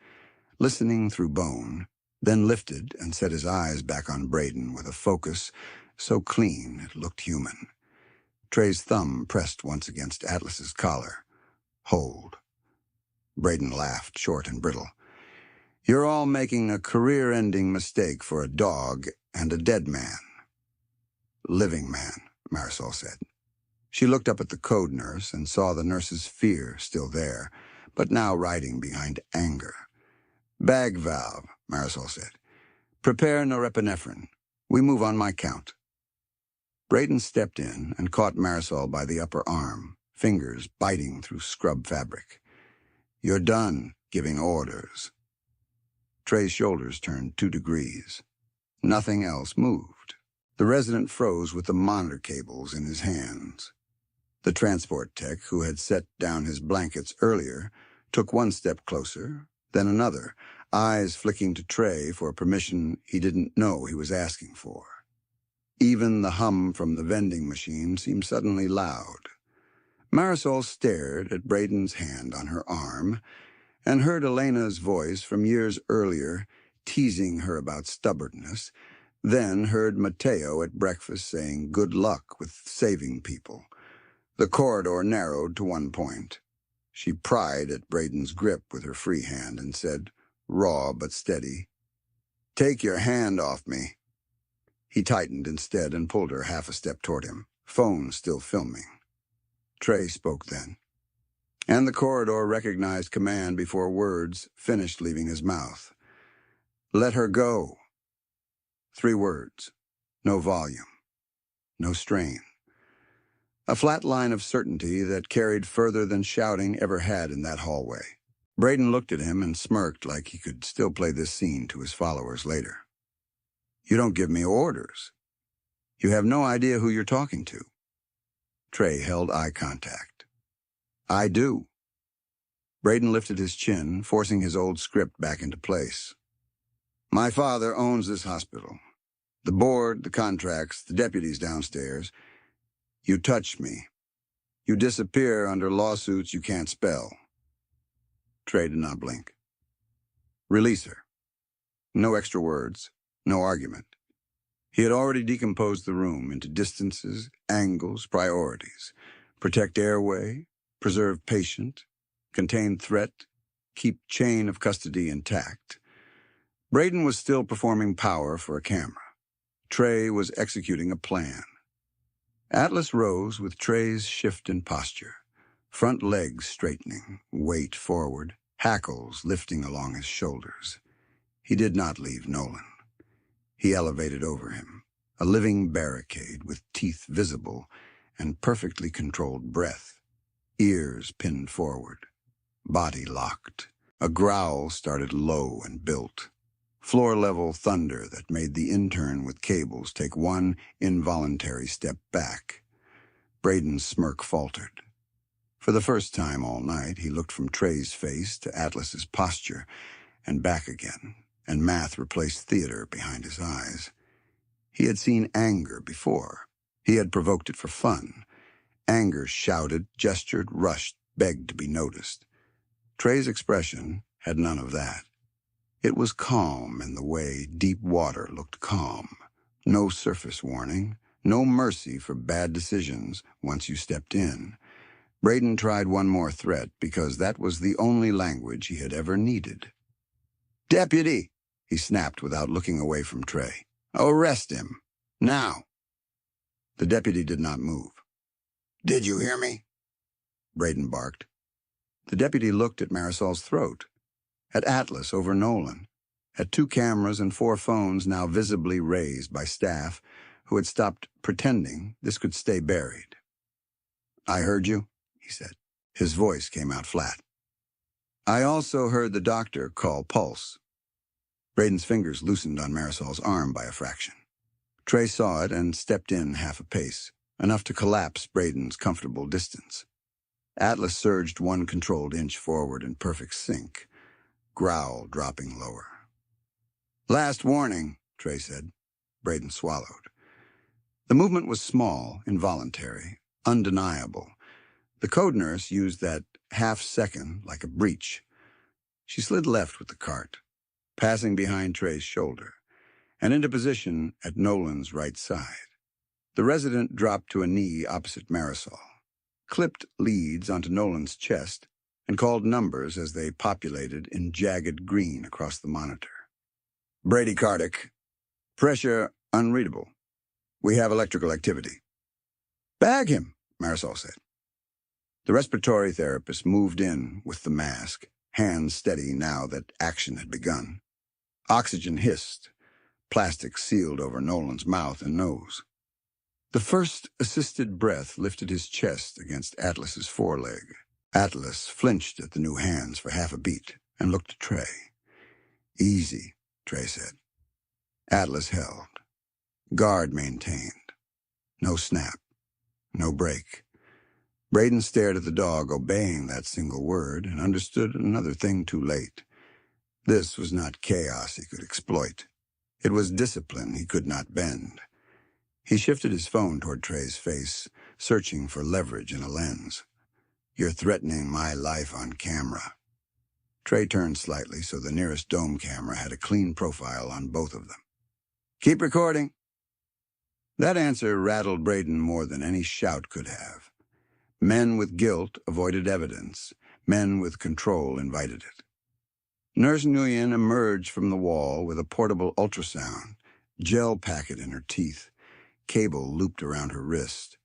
listening through bone, then lifted and set his eyes back on Braden with a focus so clean it looked human. Trey's thumb pressed once against Atlas's collar. "Hold." Braden laughed, short and brittle. "You're all making a career-ending mistake for a dog and a dead man." "Living man," Marisol said. She looked up at the code nurse and saw the nurse's fear still there, but now riding behind anger. "Bag valve," Marisol said. "Prepare norepinephrine. We move on my count." Braden stepped in and caught Marisol by the upper arm, fingers biting through scrub fabric. "You're done giving orders." Trey's shoulders turned 2 degrees. Nothing else moved. The resident froze with the monitor cables in his hands. The transport tech, who had set down his blankets earlier, took 1 step closer, then another, eyes flicking to Trey for permission he didn't know he was asking for. Even the hum from the vending machine seemed suddenly loud. Marisol stared at Braden's hand on her arm and heard Elena's voice from years earlier teasing her about stubbornness, then heard Mateo at breakfast saying good luck with saving people. The corridor narrowed to 1 point. She pried at Braden's grip with her free hand and said, raw but steady, "Take your hand off me." He tightened instead and pulled her half a step toward him, phone still filming. Trey spoke then, and the corridor recognized command before words finished leaving his mouth. "Let her go." 3 words, no volume, no strain. A flat line of certainty that carried further than shouting ever had in that hallway. Braden looked at him and smirked like he could still play this scene to his followers later. "You don't give me orders. You have no idea who you're talking to." Trey held eye contact. "I do." Braden lifted his chin, forcing his old script back into place. My father owns this hospital. The board, the contracts, the deputies downstairs. You touch me. You disappear under lawsuits you can't spell. Trey did not blink. Release her. No extra words, no argument. He had already decomposed the room into distances, angles, priorities. Protect airway, preserve patient, contain threat, keep chain of custody intact. Braden was still performing power for a camera. Trey was executing a plan. Atlas rose with Trey's shift in posture, front legs straightening, weight forward, hackles lifting along his shoulders. He did not leave Nolan. He elevated over him, a living barricade with teeth visible and perfectly controlled breath, ears pinned forward, body locked. A growl started low and built. Floor-level thunder that made the intern with cables take one involuntary step back. Braden's smirk faltered. For the first time all night, he looked from Trey's face to Atlas's posture and back again, and math replaced theater behind his eyes. He had seen anger before. He had provoked it for fun. Anger shouted, gestured, rushed, begged to be noticed. Trey's expression had none of that. It was calm in the way deep water looked calm. No surface warning, no mercy for bad decisions once you stepped in. Braden tried one more threat because that was the only language he had ever needed. Deputy, he snapped without looking away from Trey. Arrest him. Now. The deputy did not move. Did you hear me? Braden barked. The deputy looked at Marisol's throat, at Atlas over Nolan, at 2 cameras and 4 phones now visibly raised by staff who had stopped pretending this could stay buried. I heard you, he said. His voice came out flat. I also heard the doctor call pulse. Braden's fingers loosened on Marisol's arm by a fraction. Trey saw it and stepped in half a pace, enough to collapse Braden's comfortable distance. Atlas surged 1 controlled inch forward in perfect sync, growl dropping lower. Last warning, Trey said. Braden swallowed. The movement was small, involuntary, undeniable. The code nurse used that half-second like a breach. She slid left with the cart, passing behind Trey's shoulder, and into position at Nolan's right side. The resident dropped to a knee opposite Marisol, clipped leads onto Nolan's chest, and called numbers as they populated in jagged green across the monitor. Bradycardic. Pressure unreadable. We have electrical activity. Bag him, Marisol said. The respiratory therapist moved in with the mask, hands steady now that action had begun. Oxygen hissed. Plastic sealed over Nolan's mouth and nose. The first assisted breath lifted his chest against Atlas's foreleg. Atlas flinched at the new hands for half a beat and looked at Trey. Easy, Trey said. Atlas held. Guard maintained. No snap. No break. Braden stared at the dog, obeying that single word, and understood another thing too late. This was not chaos he could exploit. It was discipline he could not bend. He shifted his phone toward Trey's face, searching for leverage in a lens. You're threatening my life on camera. Trey turned slightly so the nearest dome camera had a clean profile on both of them. Keep recording. That answer rattled Braden more than any shout could have. Men with guilt avoided evidence. Men with control invited it. Nurse Nguyen emerged from the wall with a portable ultrasound, gel packet in her teeth, cable looped around her wrist.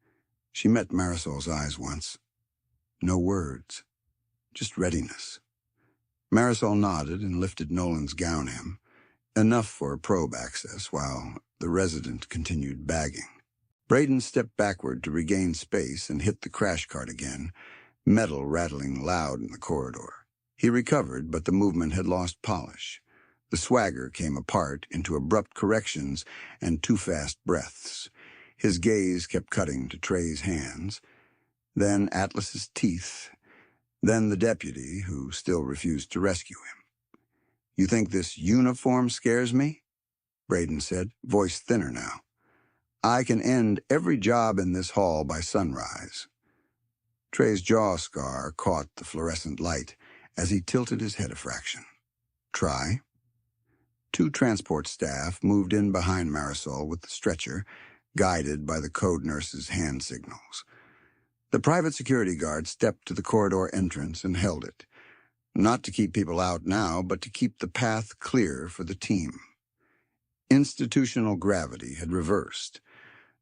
She met Marisol's eyes once. No words, just readiness. Marisol nodded and lifted Nolan's gown hem, enough for probe access, while the resident continued bagging. Braden stepped backward to regain space and hit the crash cart again, metal rattling loud in the corridor. He recovered, but the movement had lost polish. The swagger came apart into abrupt corrections and too fast breaths. His gaze kept cutting to Trey's hands, then Atlas's teeth, Then the deputy, who still refused to rescue him. "You think this uniform scares me?" Braden said, voice thinner now. "I can end every job in this hall by sunrise." Trey's jaw scar caught the fluorescent light as he tilted his head a fraction. "Try." Two transport staff moved in behind Marisol with the stretcher, guided by the code nurse's hand signals. The private security guard stepped to the corridor entrance and held it, not to keep people out now, but to keep the path clear for the team. Institutional gravity had reversed.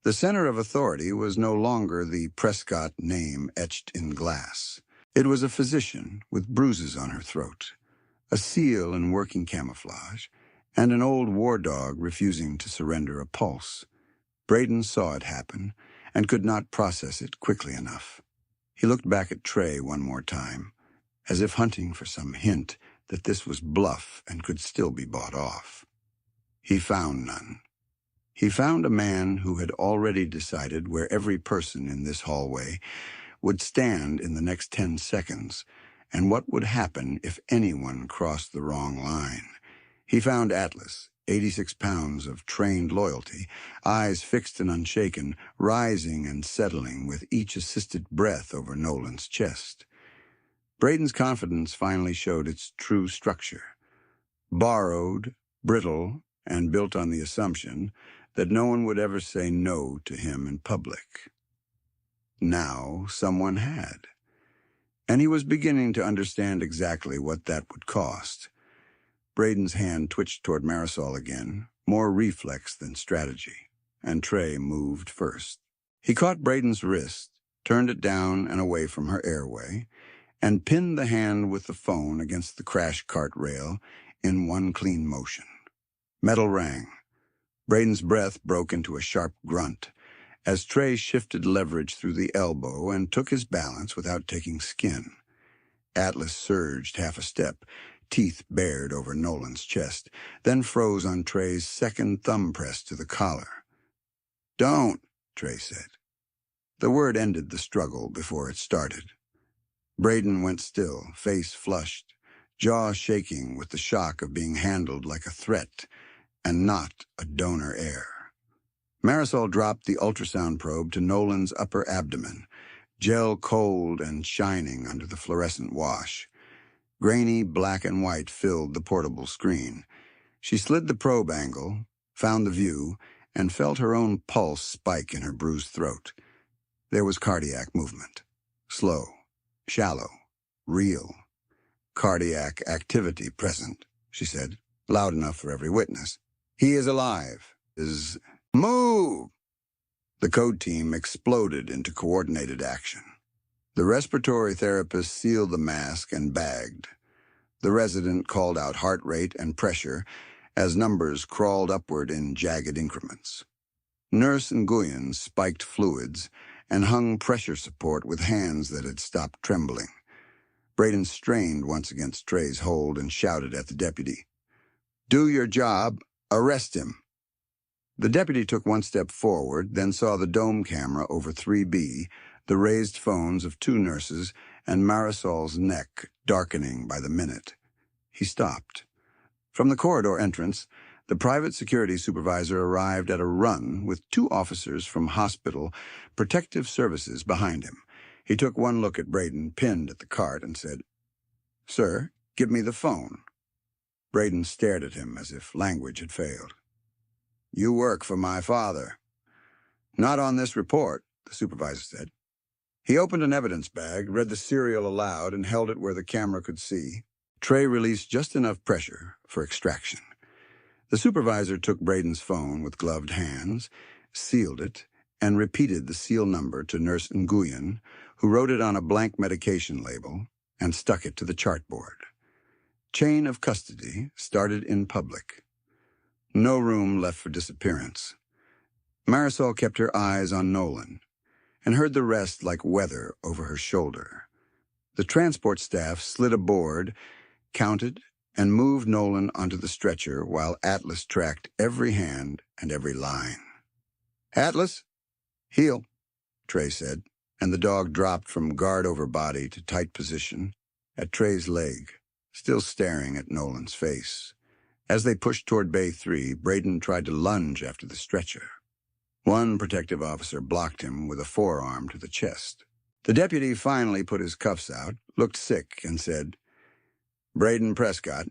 The center of authority was no longer the Prescott name etched in glass. It was a physician with bruises on her throat, a SEAL in working camouflage, and an old war dog refusing to surrender a pulse. Braden saw it happen and could not process it quickly enough. He looked back at Trey one more time, as if hunting for some hint that this was bluff and could still be bought off. He found none. He found a man who had already decided where every person in this hallway would stand in the next 10 seconds and what would happen if anyone crossed the wrong line. He found Atlas, 86 pounds of trained loyalty, eyes fixed and unshaken, rising and settling with each assisted breath over Nolan's chest. Braden's confidence finally showed its true structure. Borrowed, brittle, and built on the assumption that no one would ever say no to him in public. Now someone had. And he was beginning to understand exactly what that would cost. Braden's hand twitched toward Marisol again, more reflex than strategy, and Trey moved first. He caught Braden's wrist, turned it down and away from her airway, and pinned the hand with the phone against the crash cart rail in one clean motion. Metal rang. Braden's breath broke into a sharp grunt as Trey shifted leverage through the elbow and took his balance without taking skin. Atlas surged half a step, teeth bared over Nolan's chest, then froze on Trey's second thumb press to the collar. "Don't," Trey said. The word ended the struggle before it started. Braden went still, face flushed, jaw shaking with the shock of being handled like a threat and not a donor heir. Marisol dropped the ultrasound probe to Nolan's upper abdomen, gel cold and shining under the fluorescent wash. Grainy black and white filled the portable screen. She slid the probe angle, found the view, and felt her own pulse spike in her bruised throat. There was cardiac movement. Slow, shallow, real. "Cardiac activity present," she said, loud enough for every witness. "He is alive. Move!" The code team exploded into coordinated action. The respiratory therapist sealed the mask and bagged. The resident called out heart rate and pressure as numbers crawled upward in jagged increments. Nurse Nguyen spiked fluids and hung pressure support with hands that had stopped trembling. Braden strained once against Trey's hold and shouted at the deputy, "Do your job. Arrest him." The deputy took one step forward, then saw the dome camera over 3B, the raised phones of two nurses, and Marisol's neck darkening by the minute. He stopped. From the corridor entrance, the private security supervisor arrived at a run with two officers from hospital protective services behind him. He took one look at Braden, pinned at the cart, and said, "Sir, give me the phone." Braden stared at him as if language had failed. "You work for my father." "Not on this report," the supervisor said. He opened an evidence bag, read the serial aloud, and held it where the camera could see. Trey released just enough pressure for extraction. The supervisor took Braden's phone with gloved hands, sealed it, and repeated the seal number to Nurse Nguyen, who wrote it on a blank medication label and stuck it to the chartboard. Chain of custody started in public. No room left for disappearance. Marisol kept her eyes on Nolan and heard the rest like weather over her shoulder. The transport staff slid aboard, counted, and moved Nolan onto the stretcher while Atlas tracked every hand and every line. "Atlas, heel," Trey said, and the dog dropped from guard over body to tight position at Trey's leg, still staring at Nolan's face. As they pushed toward Bay 3, Braden tried to lunge after the stretcher. One protective officer blocked him with a forearm to the chest. The deputy finally put his cuffs out, looked sick, and said, "Braden Prescott,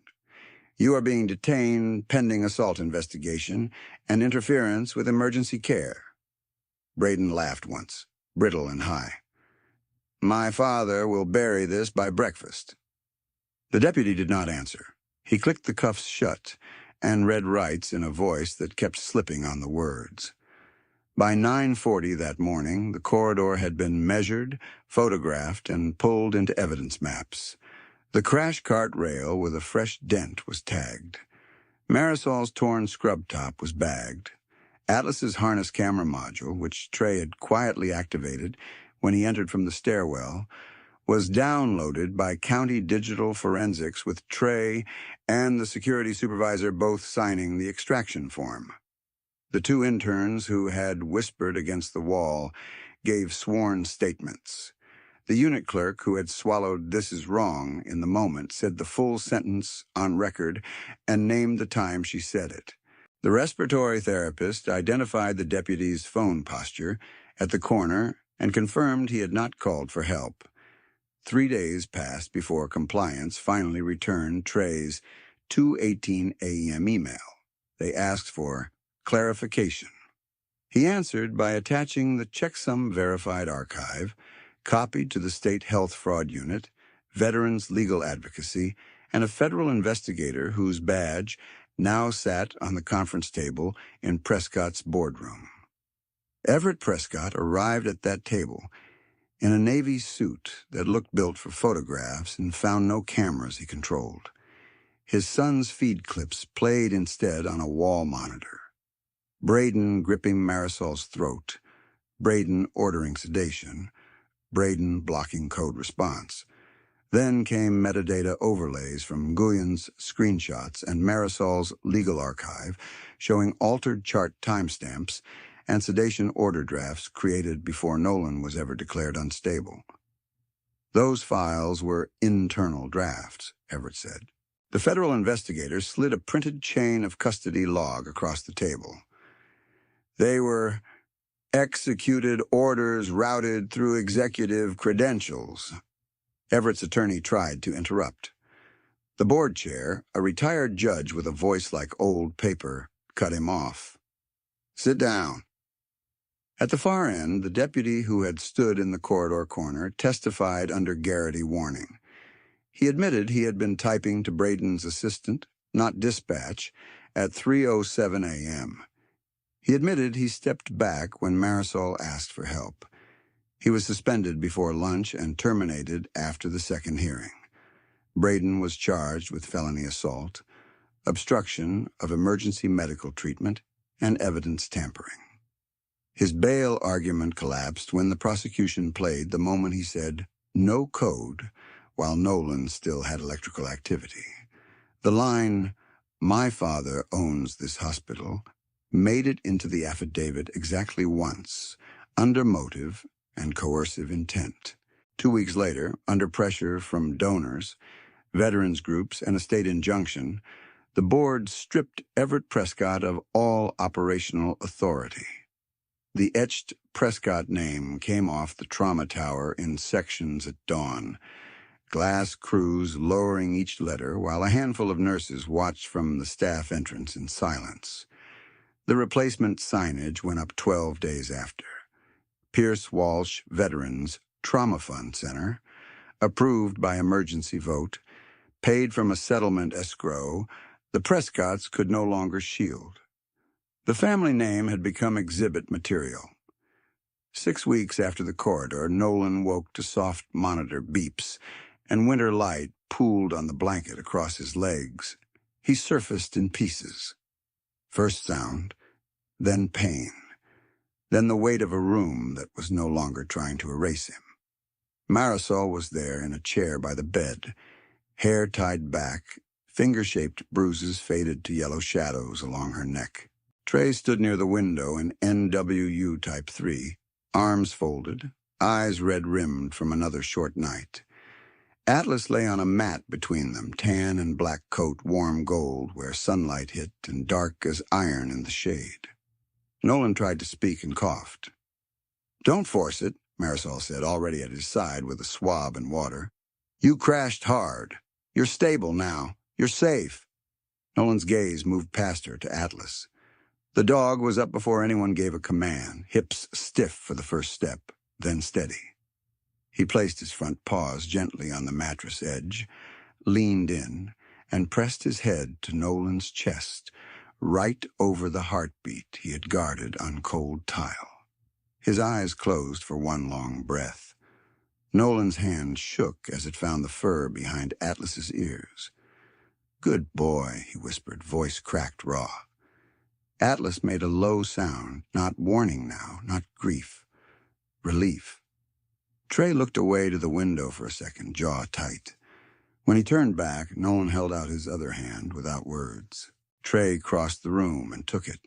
you are being detained pending assault investigation and interference with emergency care." Braden laughed once, brittle and high. "My father will bury this by breakfast." The deputy did not answer. He clicked the cuffs shut and read rights in a voice that kept slipping on the words. By 9:40 that morning, the corridor had been measured, photographed, and pulled into evidence maps. The crash cart rail with a fresh dent was tagged. Marisol's torn scrub top was bagged. Atlas's harness camera module, which Trey had quietly activated when he entered from the stairwell, was downloaded by County Digital Forensics with Trey and the security supervisor both signing the extraction form. The two interns who had whispered against the wall gave sworn statements. The unit clerk who had swallowed "this is wrong" in the moment said the full sentence on record and named the time she said it. The respiratory therapist identified the deputy's phone posture at the corner and confirmed he had not called for help. 3 days passed before compliance finally returned Trey's 2:18 a.m. email. They asked for clarification. He answered by attaching the checksum verified archive, copied to the State Health Fraud Unit, Veterans Legal Advocacy, and a federal investigator whose badge now sat on the conference table in Prescott's boardroom. Everett Prescott arrived at that table in a Navy suit that looked built for photographs and found no cameras he controlled. His son's feed clips played instead on a wall monitor. Braden gripping Marisol's throat, Braden ordering sedation, Braden blocking code response. Then came metadata overlays from Guyon's screenshots and Marisol's legal archive showing altered chart timestamps and sedation order drafts created before Nolan was ever declared unstable. Those files were internal drafts, Everett said. The federal investigator slid a printed chain of custody log across the table. They were executed orders routed through executive credentials. Everett's attorney tried to interrupt. The board chair, a retired judge with a voice like old paper, cut him off. "Sit down." At the far end, the deputy who had stood in the corridor corner testified under Garrity warning. He admitted he had been typing to Braden's assistant, not dispatch, at 3:07 a.m. He admitted he stepped back when Marisol asked for help. He was suspended before lunch and terminated after the second hearing. Braden was charged with felony assault, obstruction of emergency medical treatment, and evidence tampering. His bail argument collapsed when the prosecution played the moment he said, "no code," while Nolan still had electrical activity. The line, "my father owns this hospital," made it into the affidavit exactly once, under motive and coercive intent. 2 weeks later, under pressure from donors, veterans groups, and a state injunction, the board stripped Everett Prescott of all operational authority. The etched Prescott name came off the trauma tower in sections at dawn, glass crews lowering each letter while a handful of nurses watched from the staff entrance in silence. The replacement signage went up 12 days after. Pierce Walsh Veterans Trauma Fund Center, approved by emergency vote, paid from a settlement escrow, the Prescotts could no longer shield. The family name had become exhibit material. 6 weeks after the corridor, Nolan woke to soft monitor beeps, and winter light pooled on the blanket across his legs. He surfaced in pieces. First sound, then pain, then the weight of a room that was no longer trying to erase him. Marisol was there in a chair by the bed, hair tied back, finger-shaped bruises faded to yellow shadows along her neck. Trey stood near the window in NWU Type 3, arms folded, eyes red-rimmed from another short night. Atlas lay on a mat between them, tan and black coat warm gold where sunlight hit and dark as iron in the shade. Nolan tried to speak and coughed. "Don't force it," Marisol said, already at his side with a swab and water. "You crashed hard. You're stable now. You're safe." Nolan's gaze moved past her to Atlas. The dog was up before anyone gave a command, hips stiff for the first step, then steady. He placed his front paws gently on the mattress edge, leaned in, and pressed his head to Nolan's chest, right over the heartbeat he had guarded on cold tile. His eyes closed for one long breath. Nolan's hand shook as it found the fur behind Atlas's ears. "Good boy," he whispered, voice cracked raw. Atlas made a low sound, not warning now, not grief. Relief. Trey looked away to the window for a second, jaw tight. When he turned back, Nolan held out his other hand without words. Trey crossed the room and took it,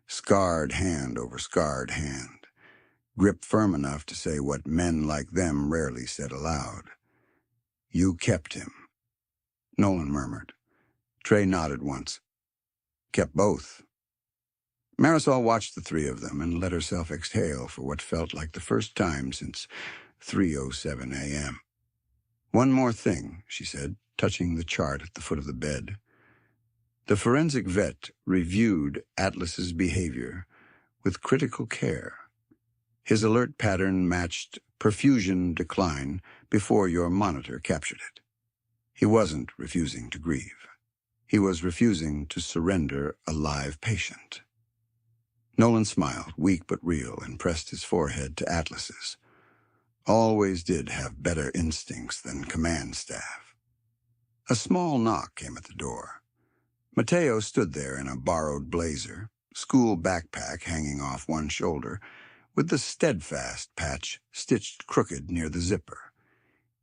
scarred hand over scarred hand, grip firm enough to say what men like them rarely said aloud. "You kept him," Nolan murmured. Trey nodded once. "Kept both." Marisol watched the three of them and let herself exhale for what felt like the first time since 3:07 a.m. "One more thing," she said, touching the chart at the foot of the bed. The forensic vet reviewed Atlas's behavior with critical care. His alert pattern matched perfusion decline before your monitor captured it. He wasn't refusing to grieve. He was refusing to surrender a live patient. Nolan smiled, weak but real, and pressed his forehead to Atlas's. Always did have better instincts than command staff. A small knock came at the door. Mateo stood there in a borrowed blazer, school backpack hanging off one shoulder, with the steadfast patch stitched crooked near the zipper.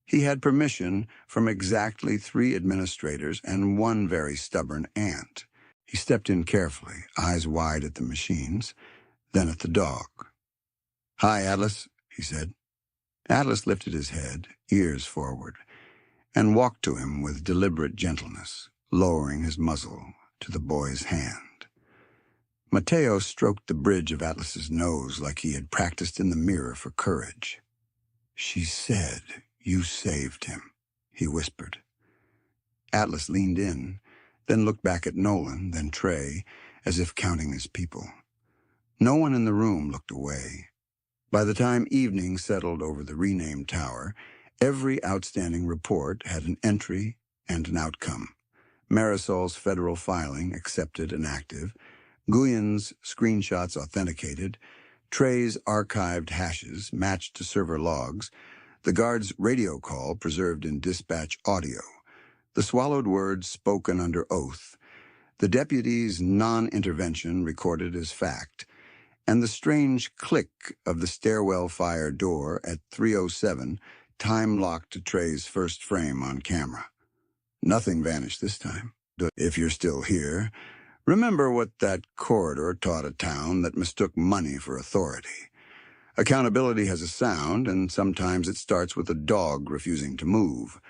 He had permission from exactly 3 administrators and one very stubborn aunt. He stepped in carefully, eyes wide at the machines, then at the dog. "Hi, Atlas," he said. Atlas lifted his head, ears forward, and walked to him with deliberate gentleness, lowering his muzzle to the boy's hand. Mateo stroked the bridge of Atlas's nose like he had practiced in the mirror for courage. "She said you saved him," he whispered. Atlas leaned in, then looked back at Nolan, then Trey, as if counting his people. No one in the room looked away. By the time evening settled over the renamed tower, every outstanding report had an entry and an outcome. Marisol's federal filing accepted and active, Guyon's screenshots authenticated, Trey's archived hashes matched to server logs, the guard's radio call preserved in dispatch audio, the swallowed words spoken under oath, the deputy's non-intervention recorded as fact, and the strange click of the stairwell fire door at 3:07 time-locked to Trey's first frame on camera. Nothing vanished this time. If you're still here, remember what that corridor taught a town that mistook money for authority. Accountability has a sound, and sometimes it starts with a dog refusing to move.